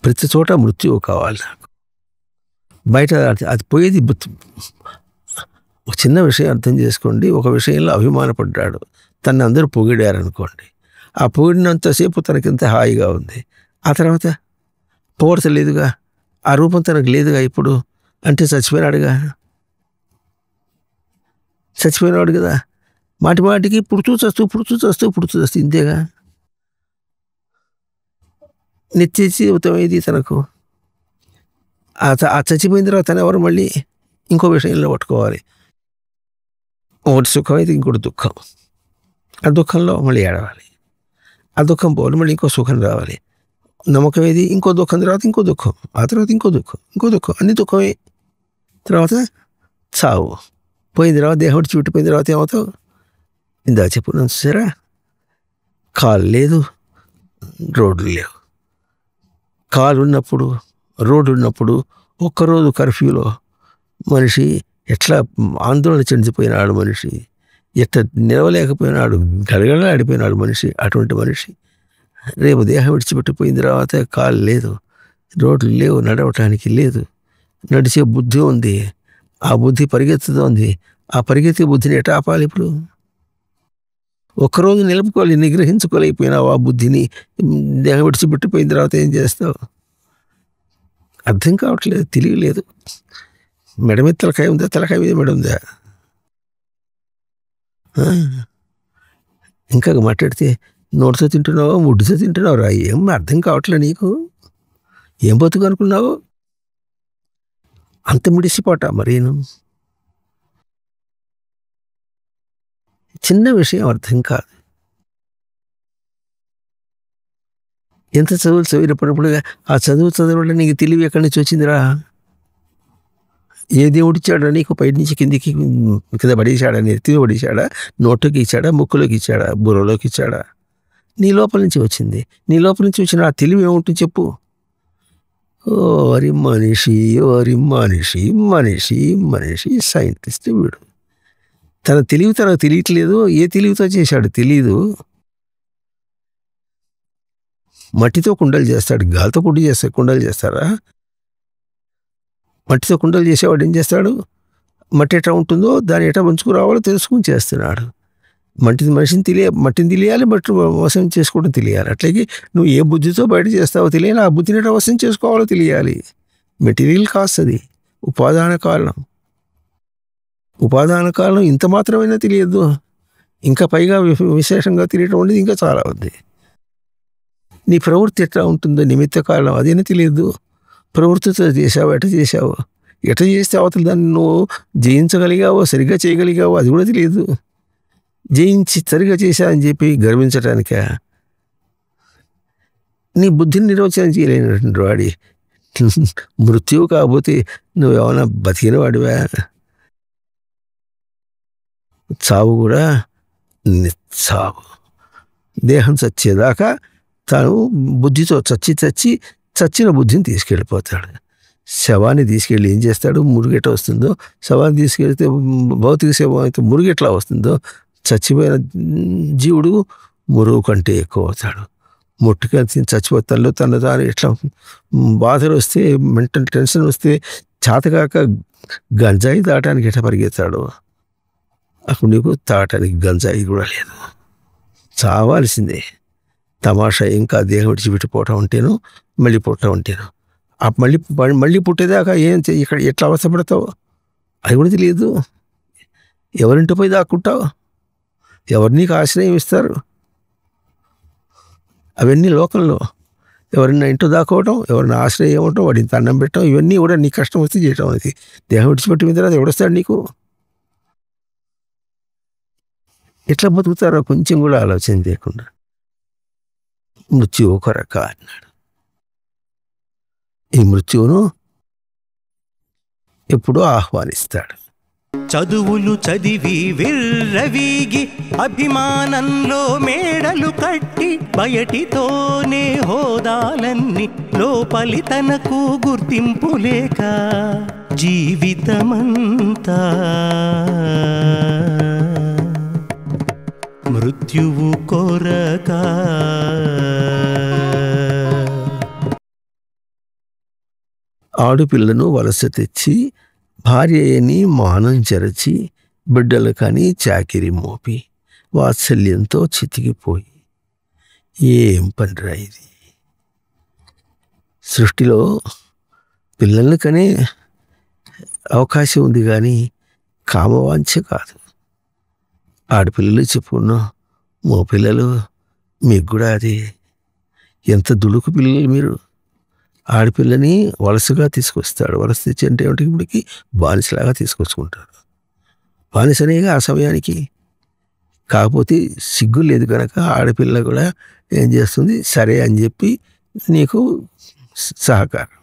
ప్రతి చోట మృత్యువు కావాలి నాకు. బయట అది పోయేది. ఒక చిన్న విషయం అర్థం చేసుకోండి. ఒక విషయంలో అభిమానపడ్డాడు, తను అందరూ పొగిడారనుకోండి. ఆ పొగిడినంతసేపు తనకింత హాయిగా ఉంది. ఆ తర్వాత పొగడత లేదుగా, ఆ రూపం తనకు లేదుగా ఇప్పుడు. అంటే చచ్చిపోయినాడుగా, చచ్చిపోయినాడు కదా. మాటి మాటికి పుడుతూ చస్తూ ఇంతేగా. నిత్య జీవితం ఏది తనకు? ఆ చచ్చిపోయిన తర్వాత తను ఎవరు మళ్ళీ ఇంకో విషయంలో పట్టుకోవాలి. ఒకటి సుఖం అయితే ఇంకోటి దుఃఖం. ఆ దుఃఖంలో మళ్ళీ ఏడవాలి. ఆ దుఃఖం పోవాలి, మళ్ళీ ఇంకో సుఖం రావాలి. నమ్మకం ఏది? ఇంకో దుఃఖం తర్వాత ఇంకో దుఃఖం, ఆ తర్వాత ఇంకో దుఃఖం, అన్ని దుఃఖమే. తర్వాత చావు. పోయిన తర్వాత దేహం విడిచిపెట్టిపోయిన తర్వాత ఏమవుతావు? ఇందా చెప్పున్నాను చూసారా, కాలు లేదు, రోడ్లు లేవు. కాలు ఉన్నప్పుడు, రోడ్డు ఉన్నప్పుడు, ఒక్కరోజు కర్ఫ్యూలో మనిషి ఎట్లా ఆందోళన చెందిపోయినాడు మనిషి, ఎట్లా నిలవలేకపోయినాడు, గడగడలాడిపోయినాడు మనిషి. అటువంటి మనిషి రేపు దేహం విడిచిపెట్టిపోయిన తర్వాత కాలు లేదు, రోడ్లు లేవు, నడవటానికి లేదు. నడిచే బుద్ధి ఉంది, ఆ బుద్ధి పరిగెత్తుతోంది. ఆ పరిగెత్తే బుద్ధిని ఎట్లా ఆపాలి? ఇప్పుడు ఒక్కరోజు నిలుపుకోవాలి, నిగ్రహించుకోలేకపోయినావు ఆ బుద్ధిని. దేహం విడిచిపెట్టిపోయిన తర్వాత ఏం చేస్తావు? అర్థం కావట్లేదు, తెలియలేదు. మెడ మీద తలకాయ ఉందా, తలకాయ మీద మెడ ఉందా? ఇంకా మాట్లాడితే నోటితో తింటున్నావో ముడ్డుతో తింటున్నావు రా, ఏం అర్థం కావట్లేదు నీకు. ఏం బతుకు అనుకున్నావు? అంత మిడిసిపోట మరేను. చిన్న విషయం అర్థం కాదు. ఎంత చదువులు చదివినప్పుడు ఆ చదవడం నీకు తెలివి ఎక్కడి నుంచి వచ్చిందిరా? ఏ దేవుడిచ్చాడా నీకు? పై నుంచి కిందికి కింద పడేశాడా, నెత్తిని పడేశాడా, నోట్లోకి ఇచ్చాడా, ముక్కులోకి ఇచ్చాడా, బుర్రలోకి ఇచ్చాడా? నీ లోపల నుంచి వచ్చింది. నీ లోపల నుంచి వచ్చిన ఆ తెలివి ఏముంటుంది చెప్పు? ఓరి మనిషి సైంటిస్ట్ వీడు. తన తెలివి తనకు తెలియట్లేదు. ఏ తెలివితో చేశాడు తెలీదు. మట్టితో కుండలు చేస్తాడు, గాలితో కుండలు చేస్తారా? మట్టితో కుండలు చేసేవాడు ఏం చేస్తాడు? మట్టి ఎట్లా ఉంటుందో దాన్ని ఎట్లా పంచుకురావాలో తెలుసుకుని చేస్తున్నాడు. మట్టిని తెలియాలి, మట్టి వశం చేసుకోవడం తెలియాలి. అట్లాగే నువ్వు ఏ బుద్ధితో బయట చేస్తావో తెలియాలి, ఆ బుద్ధిని ఎట్లా వశం చేసుకోవాలో తెలియాలి. మెటీరియల్ కాస్ట్ అది, ఉపాదాన కారణం ఇంత మాత్రమైనా తెలియదు. ఇంకా పైగా విశేషంగా తెలియటం అనేది ఇంకా చాలా ఉంది. నీ ప్రవృత్తి ఎట్లా ఉంటుందో నిమిత్త కారణం అదేనా తెలియదు. ప్రవృత్తితో చేసావు, ఎట్లా చేస్తే అవతల దాన్ని నువ్వు జయించగలిగావో, సరిగ్గా చేయగలిగావో అది కూడా తెలియదు. జయించి సరిగా చేశా అని చెప్పి గర్వించటానిక? నీ బుద్ధిని నిర్వచనం చేయలేనటువంటి వాడి మృత్యువు కాకపోతే నువ్వేమన్నా బతికిన వాడివా? చావు కూడా నిస్సావు. దేహం చచ్చేదాకా తాను బుద్ధితో చచ్చి చచ్చిన బుద్ధిని తీసుకెళ్ళిపోతాడు. శవాన్ని తీసుకెళ్ళి ఏం చేస్తాడు? మురుగెట్ట వస్తుందో, శవాన్ని తీసుకెళ్తే భౌతిక శవం అయితే మురుగెట్లా వస్తుందో, చచ్చిపోయిన జీవుడు మురుగు కంటే ఎక్కువ అవుతాడు. ముట్టుగా చచ్చిపోతాడు. తను తాను ఎట్లా బాధలు వస్తే, మెంటల్ టెన్షన్ వస్తే చేతకాక గంజాయి తాగటానికి ఎట్లా పరిగెత్తాడు, అప్పుడు నీకు తాగటానికి గంజాయి కూడా లేదు. చావాల్సిందే. తమాషా ఇంకా దేహం విడిచిపెట్టిపోవటం ఉంటేను, మళ్ళీ పుట్టడం ఉంటేను. మళ్ళీ పుట్టేదాకా ఇక్కడ ఎట్లా అవస్థపడతావు అది కూడా తెలియదు. ఎవరింటి పోయి దాక్కుంటావు? ఎవరు నీకు ఆశ్రయం ఇస్తారు? అవన్నీ లోకంలో ఎవరైనా ఇంట్లో దాక్కోవటం, ఎవరైనా ఆశ్రయం ఇవ్వటం, వాడిని అన్నం పెట్టడం, ఇవన్నీ కూడా నీ కష్టం వస్తే చేయటం. అది దేహం విడిచిపెట్టిన తర్వాత ఎవడొస్తాడు నీకు? ఎట్లా బతుకుతారో కొంచెం కూడా ఆలోచన చేయకుండా మృత్యువు కొరక అన్నాడు. ఈ మృత్యువును ఎప్పుడూ ఆహ్వానిస్తాడు. చదువులు చదివి విర్రవీగి అభిమానంలో మేడలు కట్టి బయటితోనే హోదాలన్నీ లోపలి తనకు గుర్తింపు లేక జీవితమంతా మృత్యువు కొరక. ఆడుపిల్లను వలస తెచ్చి భార్యని మానం చెరచి బిడ్డలు కానీ చాకిరి మోపి వాత్సల్యంతో చితికిపోయి ఏం పనిరా ఇది? సృష్టిలో పిల్లల్ని కనే అవకాశం ఉంది కానీ కామవాంఛ కాదు. ఆడపిల్లలు చెప్పుకున్నాం, మో పిల్లలు మీకు కూడా అది. ఎంత దుడుకు పిల్లలు మీరు. ఆడపిల్లని వలసగా తీసుకొస్తాడు. వలస తెచ్చి అంటే ఏమిటి? ఇప్పటికి బానిసలాగా తీసుకొచ్చుకుంటాడు. బానిసనేగా ఆ సమయానికి. కాకపోతే సిగ్గు లేదు కనుక ఆడపిల్ల కూడా ఏం చేస్తుంది, సరే అని చెప్పి నీకు సహకారం.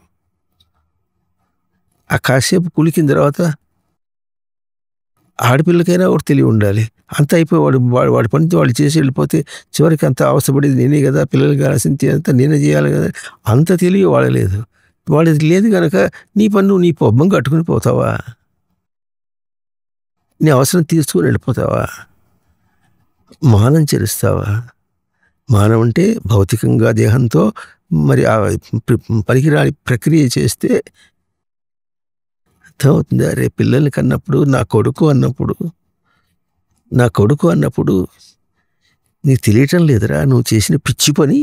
ఆ కాసేపు కులికిన తర్వాత ఆడపిల్లకైనా ఒకటి తెలివి ఉండాలి. అంత అయిపోయి వాడి పనితో వాళ్ళు చేసి వెళ్ళిపోతే చివరికి అంత అవసరపడేది నేనే కదా, పిల్లలు కావాల్సింది అంతా నేనే చేయాలి కదా, అంత తెలివి వాడలేదు. వాళ్ళది లేదు కనుక నీ పని నువ్వు నీ పబ్బం కట్టుకుని పోతావా? నీ అవసరం తీర్చుకొని వెళ్ళిపోతావా? మానం చెరుస్తావా? మానం అంటే భౌతికంగా దేహంతో మరి ఆ పనికిరాని ప్రక్రియ చేస్తే అర్థమవుతుంది. అరే పిల్లల్ని కన్నప్పుడు నా కొడుకు అన్నప్పుడు నీకు తెలియటం లేదురా నువ్వు చేసిన పిచ్చి పని.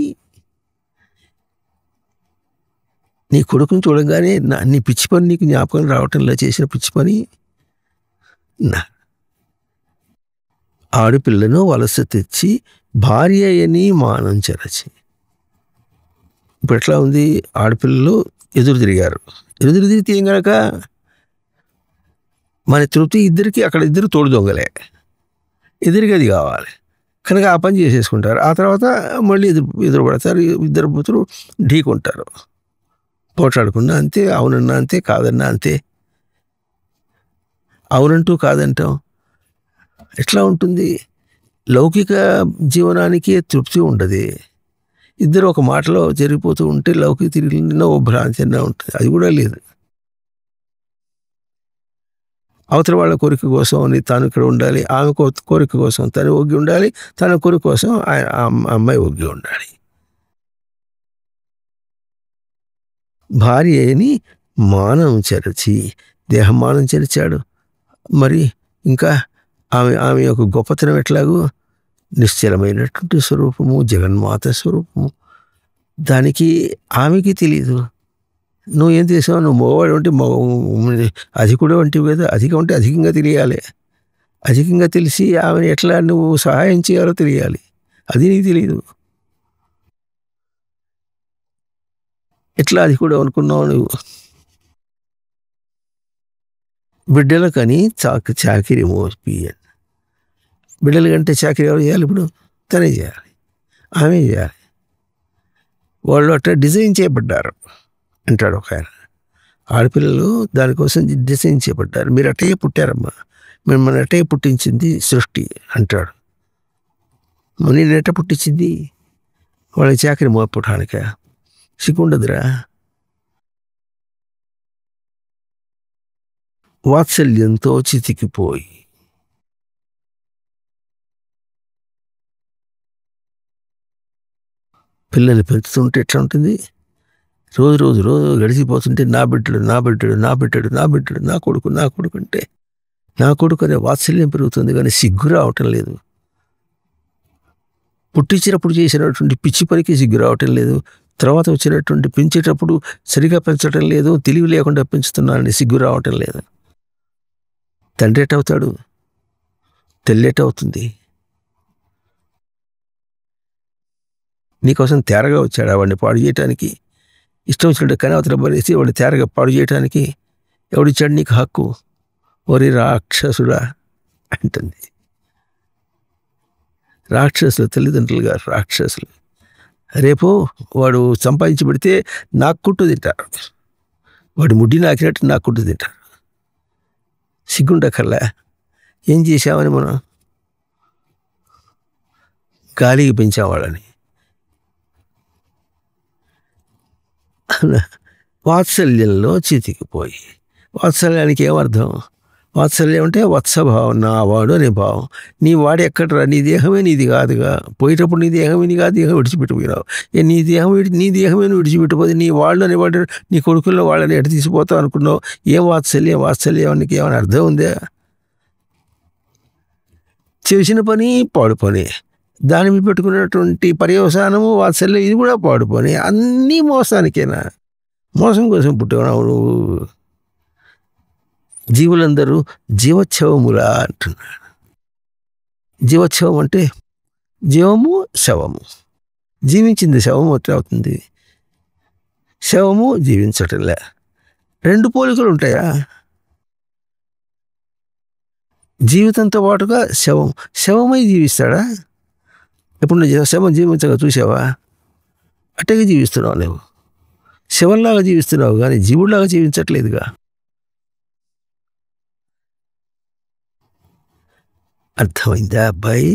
నీ కొడుకుని చూడగానే నీ పిచ్చి పని నీకు జ్ఞాపకం రావటంలో చేసిన పిచ్చి పని. ఆడపిల్లను వలస తెచ్చి భార్యని మానం చెరచి. ఇప్పుడు ఎట్లా ఉంది? ఆడపిల్లలు ఎదురు తిరిగితే ఏం కనుక మన తృప్తి ఇద్దరికి, అక్కడ ఇద్దరు తోడు దొంగలే, ఎదురుగా అది కావాలి కనుక ఆ పని చేసేసుకుంటారు. ఆ తర్వాత మళ్ళీ ఎదురు పడతారు. ఇద్దరు బుతులు ఢీకుంటారు. పోట్లాడుకున్నా అంతే, అవునన్నా అంతే, కాదన్నా అంతే. అవునంటూ కాదంటాం ఎట్లా ఉంటుంది? లౌకిక జీవనానికి తృప్తి ఉండదు. ఇద్దరు ఒక మాటలో జరిగిపోతూ ఉంటే లౌకిక తిరిగిన ఓ భ్రాంతి అన్నా ఉంటుంది. అది కూడా లేదు. అవతల వాళ్ళ కోరిక కోసం అని తాను ఇక్కడ ఉండాలి, ఆమె కోరిక కోసం తను ఒగ్గి ఉండాలి, తన కోరిక కోసం అమ్మాయి ఒగ్గి ఉండాలి. భార్యని మానం చెరచి, దేహం మానం చెరిచాడు. మరి ఇంకా ఆమె యొక్క గొప్పతనం ఎట్లాగూ నిశ్చలమైనటువంటి స్వరూపము, జగన్మాత స్వరూపము. దానికి ఆమెకి తెలీదు. నువ్వేం చేసావు? నువ్వు మగవాడు అంటే అధికుడు వంటివి కదా. అధికం అంటే అధికంగా తెలియాలి. అధికంగా తెలిసి ఆమెను ఎట్లా నువ్వు సహాయం చేయాలో తెలియాలి. అది నీకు తెలియదు. ఎట్లా అధికుడు అనుకున్నావు నువ్వు? బిడ్డలకని చాకిరి మోపి. బిడ్డల కంటే చాకిరి ఎవరు చేయాలి? ఇప్పుడు తనే చేయాలి, ఆమె చేయాలి. వాళ్ళు అట్లా డిజైన్ చేయబడ్డారు అంటాడు ఒక ఆయన. ఆడపిల్లలు దానికోసం డిజైన్ చేయబడ్డారు. మీరు అట్టే పుట్టారమ్మా, మిమ్మల్ని అట్టే పుట్టించింది సృష్టి అంటాడు. నేను ఎట్ట పుట్టించింది? వాళ్ళకి చాకరీ మోపటానిక? సిగ్గుండదురా. వాత్సల్యంతో చితికిపోయి పిల్లల్ని పెంచుతుంటే ఎట్లా ఉంటుంది? రోజు రోజు రోజు గడిచిపోతుంటే నా బిడ్డడు నా బిడ్డడు నా బిడ్డడు నా బిడ్డడు నా కొడుకు నా కొడుకు అంటే నా కొడుకు అనే వాత్సల్యం పెరుగుతుంది, కానీ సిగ్గు రావటం లేదు. పుట్టించినప్పుడు చేసినటువంటి పిచ్చి పనికి సిగ్గు రావటం లేదు. తర్వాత వచ్చినటువంటి పెంచేటప్పుడు సరిగా పెంచడం లేదు, తెలివి లేకుండా పెంచుతున్నానని సిగ్గు రావటం లేదు. తండ్రి ఎటవుతాడు? తల్లి ఎటవుతుంది? నీకోసం తేరగా వచ్చాడు వాడిని పాడు చేయటానికి. ఇష్టం వచ్చినట్టు కనవతల బరేసి వాడిని తేరగా పాడు చేయటానికి ఎవడిచ్చాడు నీకు హక్కు? ఓరి రాక్షసుడా అంటుంది. రాక్షసులు, తల్లిదండ్రులుగా రాక్షసులు. రేపు వాడు సంపాదించి పెడితే నాకు కుట్టు తింటారు, వాడి ముడ్డి నాకినట్టు నాకు కుట్టు తింటారు. సిగ్గుండకల్లా ఏం చేశామని మనం గాలికి పెంచాం వాళ్ళని. వాత్సల్యంలో చితికిపోయి. వాత్సల్యానికి ఏమర్థం? వాత్సల్యం అంటే వత్సభావం, నా వాడు అనే భావం. నీ వాడు ఎక్కడరా? నీ దేహమే నీది కాదుగా. పోయేటప్పుడు నీ దేహమే నీ కాదు, దేహం విడిచిపెట్టిపోయినావు. నీ దేహమే నువ్వు విడిచిపెట్టిపోతే నీ వాళ్ళు అనేవాడు నీ కొడుకుల్లో వాళ్ళని ఎటు తీసిపోతావు అనుకున్నావు. ఏం వాత్సల్యం? వాత్సల్యానికి ఏమైనా అర్థం ఉందా? చేసిన పని పాడు పని, దాని మీద పెట్టుకున్నటువంటి పర్యవసానము వాత్సల్యం, ఇది కూడా పాడు పని. అన్నీ మోసానికేనా? మోసం కోసం పుట్టావు నువ్వు. జీవులందరూ జీవోత్సవములా అంటున్నాడు. జీవోత్సవం అంటే జీవము శవము. జీవించింది శవము ఎట్లా అవుతుంది? శవము జీవించటంలే. రెండు పోలికలు ఉంటాయా? జీవితంతో పాటుగా శవమై జీవిస్తాడా? ఎప్పుడు నువ్వు శవం జీవించగా చూసావా? అట్టగా జీవిస్తున్నావు నువ్వు. శవంలాగా జీవిస్తున్నావు కానీ జీవుడిలాగా జీవించట్లేదుగా. అర్థమైందా అబ్బాయి?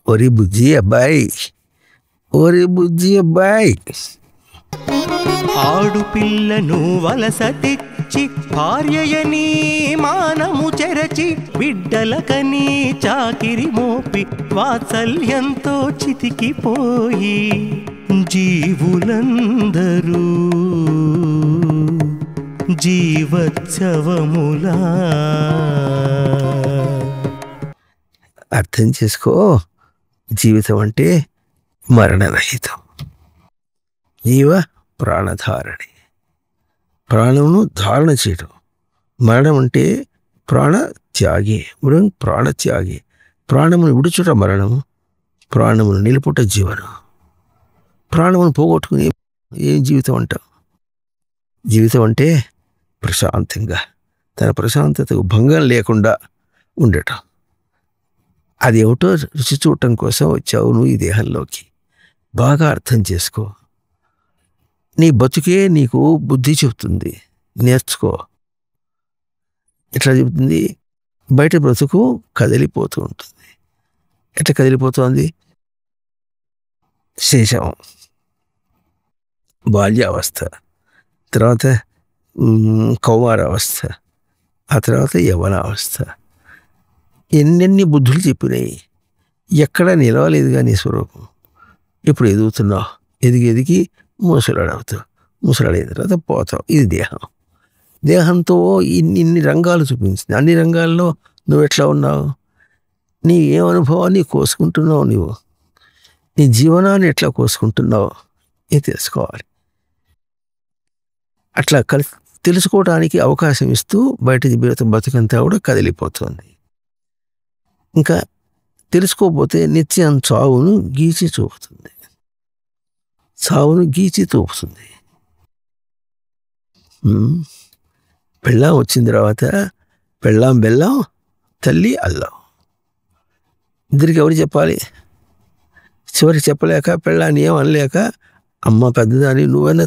ఒరి బుజ్జి అబ్బాయి, ఒరి బుజ్జి అబ్బాయి. ఆడుపిల్లను వలస తెచ్చి భార్యయని మానము చెరచి బిడ్డలకని చాకిరి మోపి వాత్సల్యంతో చితికిపోయి జీవులందరూ జీవోత్సవములా. అర్థం చేసుకో, జీవితం అంటే మరణరహితం. జీవ ప్రాణధారణి, ప్రాణమును ధారణ చేయడం. మరణం అంటే ప్రాణత్యాగి, ప్రాణత్యాగి. ప్రాణమును విడుచుట మరణము, ప్రాణమును నిలుపుట జీవనం. ప్రాణమును పోగొట్టుకుని ఏం జీవితం అంటాం? జీవితం అంటే ప్రశాంతంగా, తన ప్రశాంతతకు భంగం లేకుండా ఉండటం. అది ఏమిటో రుచి చూడటం కోసం వచ్చావు నువ్వు ఈ దేహంలోకి. బాగా అర్థం చేసుకో. నీ బతుకే నీకు బుద్ధి చెబుతుంది, నేర్చుకో. ఎట్లా చెబుతుంది? బయట బ్రతుకు కదిలిపోతూ ఉంటుంది. ఎట్లా కదిలిపోతుంది? శేషం, బాల్యావస్థ, తర్వాత కౌమారావస్థ, ఆ తర్వాత యవ్వనావస్థ. ఎన్నెన్ని బుద్ధులు చెప్పినాయి, ఎక్కడా నిలవలేదుగా నీ స్వరూపం. ఇప్పుడు ఎదుగుతున్నావు, ఎదిగి ముసలాడవుతావు. ముసలాడైన తర్వాత పోతావు. ఇది దేహం. దేహంతో ఇన్ని రంగాలు చూపించింది. అన్ని రంగాల్లో నువ్వు ఎట్లా ఉన్నావు? నీ ఏం అనుభవాన్ని కోసుకుంటున్నావు? నువ్వు నీ జీవనాన్ని ఎట్లా కోసుకుంటున్నావు ఇది తెలుసుకోవాలి. అట్లా తెలుసుకోవడానికి అవకాశం ఇస్తూ బయట బతుకంతా కూడా కదిలిపోతుంది. ఇంకా తెలుసుకోకపోతే నిత్యం చావును గీచి చూపుతుంది. చావును గీచి చూపుతుంది. పెళ్ళాం వచ్చిన తర్వాత పెళ్ళాం బెల్లం, తల్లి అల్లం. ఇద్దరికి ఎవరు చెప్పాలి? చివరికి చెప్పలేక, పెళ్ళాన్ని ఏం అనలేక, అమ్మ పెద్దదాన్ని నువ్వైనా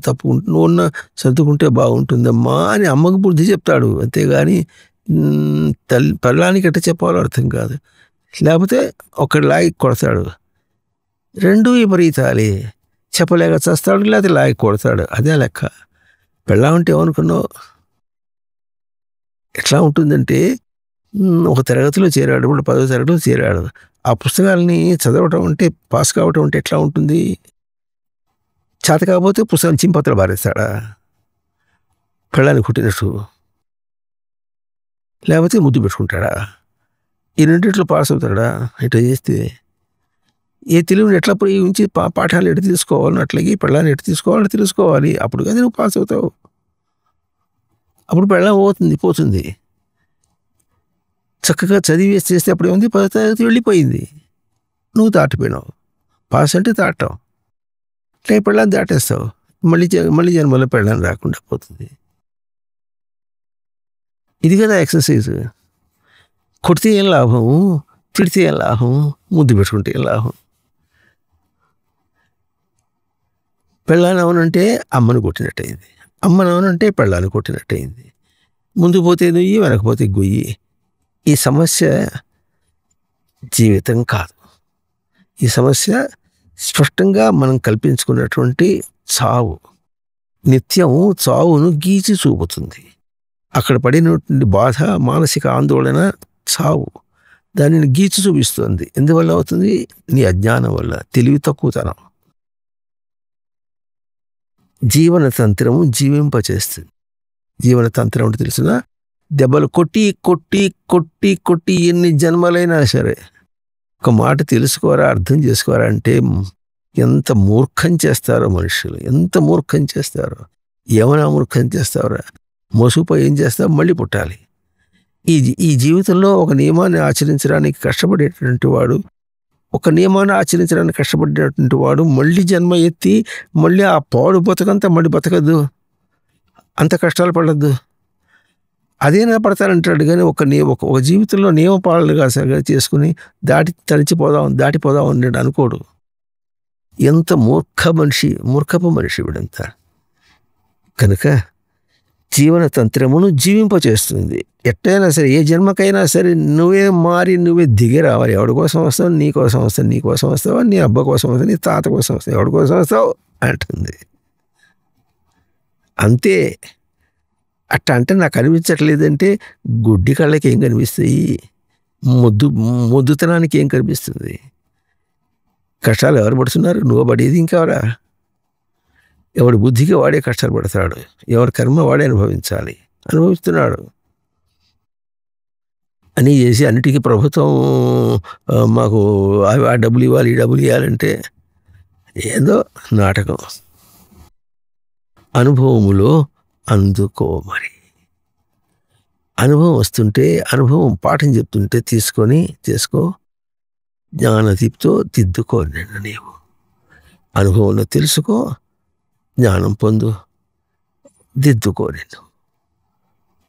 నువ్వన్నా సర్దుకుంటే బాగుంటుందమ్మా అని అమ్మకు బుద్ధి చెప్తాడు. అంతేగాని పెళ్ళానికి ఎట్ట చెప్పాలో అర్థం కాదు. లేకపోతే ఒకటి లాగి కొడతాడు. రెండూ విపరీతాలే. చెప్పలేక చస్తాడు, లేకపోతే లాగి కొడతాడు. అదే లెక్క. పెళ్ళాం అంటే ఏమనుకున్నావు? ఎట్లా ఉంటుందంటే ఒక తరగతిలో చేరాడు, ఇప్పుడు 10వ తరగతిలో చేరాడు. ఆ పుస్తకాలని చదవటం అంటే, పాస్ కావటం అంటే ఎట్లా ఉంటుంది? చేత కాకపోతే పుస్తకం చింపతలు బారేస్తాడా? పెళ్ళాన్ని కుట్టినట్టు. లేకపోతే ముద్దు పెట్టుకుంటాడా? ఈ రెండిట్లో పాస్ అవుతాడా? ఇట్లా చేస్తే ఏ తెలివిని ఎట్లా ఉంచి పాఠాలు ఎటు తీసుకోవాలని, అట్లాగే పెళ్ళాన్ని ఎటు తీసుకోవాలని తెలుసుకోవాలి. అప్పుడు కదా నువ్వు పాస్ అవుతావు. అప్పుడు పెళ్ళం పోతుంది. చక్కగా చదివేసి చేస్తే అప్పుడు ఏముంది, 10వ తరగతి వెళ్ళిపోయింది, నువ్వు దాటిపోయినావు. పాస్ అంటే దాటావు, లేక పెళ్ళాన్ని దాటేస్తావు. మళ్ళీ జన్మలో పెళ్ళాన్ని రాకుండా పోతుంది. ఇది కదా ఎక్సర్సైజ్. కొడితే ఏం లాభం, తిడితే ఏం లాభం, ముద్దు పెట్టుకుంటే ఏం లాభం? పెళ్ళాన్ని అవునంటే అమ్మను కొట్టినట్టయింది, అమ్మను అవునంటే పెళ్ళాన్ని కొట్టినట్టయింది. ముందు పోతే నుయ్యి, వెనకపోతే గొయ్యి. ఈ సమస్య జీవితం కాదు. ఈ సమస్య స్పష్టంగా మనం కల్పించుకున్నటువంటి చావు. నిత్యం చావును గీచి చూపుతుంది. అక్కడ పడినటువంటి బాధ, మానసిక ఆందోళన చావు. దానిని గీచి చూపిస్తుంది. ఎందువల్ల అవుతుంది? నీ అజ్ఞానం వల్ల, తెలివి తక్కువతనం. జీవన తంత్రము జీవింపచేస్తుంది. జీవన తంత్రం అంటే తెలిసిన, దెబ్బలు కొట్టి కొట్టి కొట్టి కొట్టి ఎన్ని జన్మలైనా సరే ఒక మాట తెలుసుకోరా, అర్థం చేసుకోరా అంటే ఎంత మూర్ఖం చేస్తారో మనుషులు, ఎంత మూర్ఖం చేస్తారో. ఏమైనా మూర్ఖం చేస్తారా? మోసుకుపోయి ఏం చేస్తావు? మళ్ళీ పుట్టాలి. ఈ జీవితంలో ఒక నియమాన్ని ఆచరించడానికి కష్టపడేటువంటి వాడు, ఒక నియమాన్ని ఆచరించడానికి కష్టపడేటువంటి వాడు మళ్ళీ జన్మ ఎత్తి మళ్ళీ ఆ పాడు బతకంతా మళ్ళీ బతకద్దు, అంత కష్టాలు పడద్దు. అదేనా పడతారంటాడు. కానీ ఒక జీవితంలో నియమపాలనగా చేసుకుని దాటిపోదాం అన్నాడు అనుకోడు. ఎంత మూర్ఖపు మనిషి వీడంతా. కనుక జీవన తంత్రమును జీవింపచేస్తుంది. ఎట్టయినా సరే, ఏ జన్మకైనా సరే నువ్వే దిగి రావాలి. ఎవడి కోసం వస్తావు? నీ కోసం వస్తావు. నీ కోసం వస్తావా? నీ అబ్బ కోసం వస్తావు? నీ తాత కోసం వస్తావు? ఎవడి కోసం వస్తావు అంటుంది. అంతే. అంటే నాకు అనిపించట్లేదంటే గుడ్డి కళ్ళకి ఏం కనిపిస్తాయి? మొద్దుతనానికి ఏం కనిపిస్తుంది? కష్టాలు ఎవరు పడుతున్నారు? నువ్వు పడేది ఇంకెవరా? ఎవడి బుద్ధికి వాడే కష్టాలు పడతాడు, ఎవరి కర్మ వాడే అనుభవిస్తున్నాడు అని చేసి అన్నిటికీ ప్రభుత్వం మాకు ఆ డబ్బులు ఇవ్వాలి, ఈ డబ్బులు ఇవ్వాలంటే ఏదో నాటకం. అనుభవములో అందుకో. మరి అనుభవం వస్తుంటే, అనుభవం పాఠం చెప్తుంటే తీసుకో. జ్ఞానదీప్తో దిద్దుకో నిన్ను నీవు. అనుభవంలో తెలుసుకో, జ్ఞానం పొందు, దిద్దుకో నిన్ను.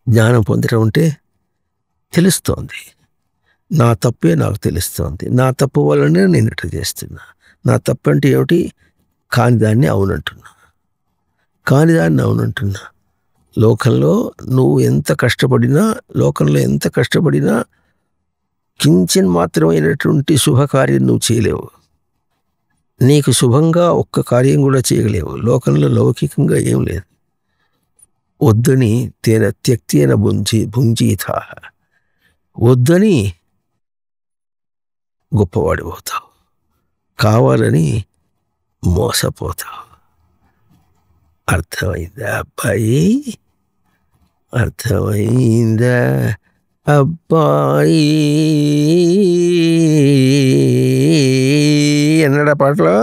జ్ఞానం పొందడం అంటే తెలుస్తోంది, నా తప్పే నాకు తెలుస్తోంది, నా తప్పు వల్లనే నేను ఇట్లా చేస్తున్నా. నా తప్పు అంటే ఏమిటి? కానిదాన్ని అవునంటున్నా. లోకంలో ఎంత కష్టపడినా కించిన్ మాత్రమైనటువంటి శుభకార్యం నువ్వు చేయలేవు. నీకు శుభంగా ఒక్క కార్యం కూడా చేయలేవు. లోకంలో లౌకికంగా ఏం లేదు. వద్దని త్యక్తేన భుంజీత. వద్దని గొప్పవాడి పోతావు, కావాలని మోసపోతావు. అర్థమైందా అబ్బాయి? అర్థమైందా అబ్బాయి అన్నాడా పాటలో.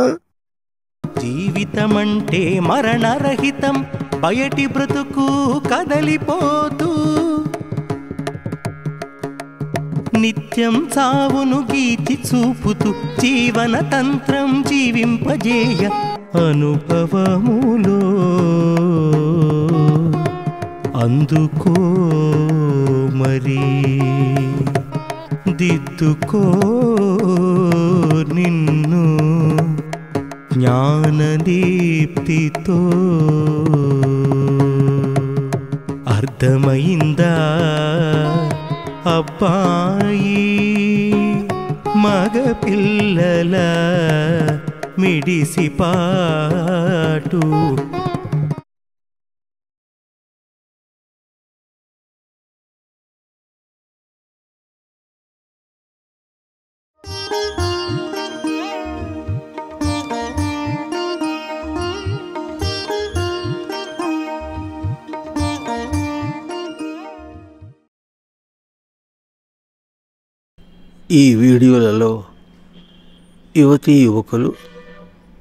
జీవితమంటే మరణరహితం, బయటి బ్రతుకు కదలిపోతూ నిత్యం చావును గీతి చూపుతూ జీవన తంత్రం జీవింపజేయ అనుభవములో అందుకో మరి దిద్దుకో నిన్ను జ్ఞానదీప్తితో. అర్థమైందా అబ్బాయి? మగపిల్లల మిడిసిపాటు. ఈ వీడియోలలో యువతీ యువకులు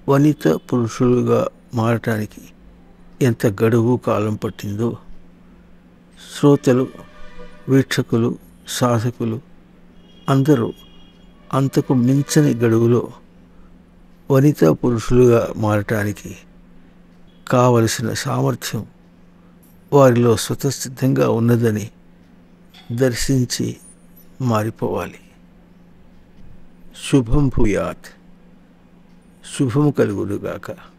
వనిత పురుషులుగా మారటానికి ఎంత గడువు కాలం పట్టిందో శ్రోతలు, వీక్షకులు, సాధకులు అందరూ అంతకు మించని గడువులో వనితా పురుషులుగా మారటానికి కావలసిన సామర్థ్యం వారిలో స్వతసిద్ధంగా ఉన్నదని దర్శించి మారిపోవాలి. శుభం భూయాత్. శుభము కలుగునుగాక.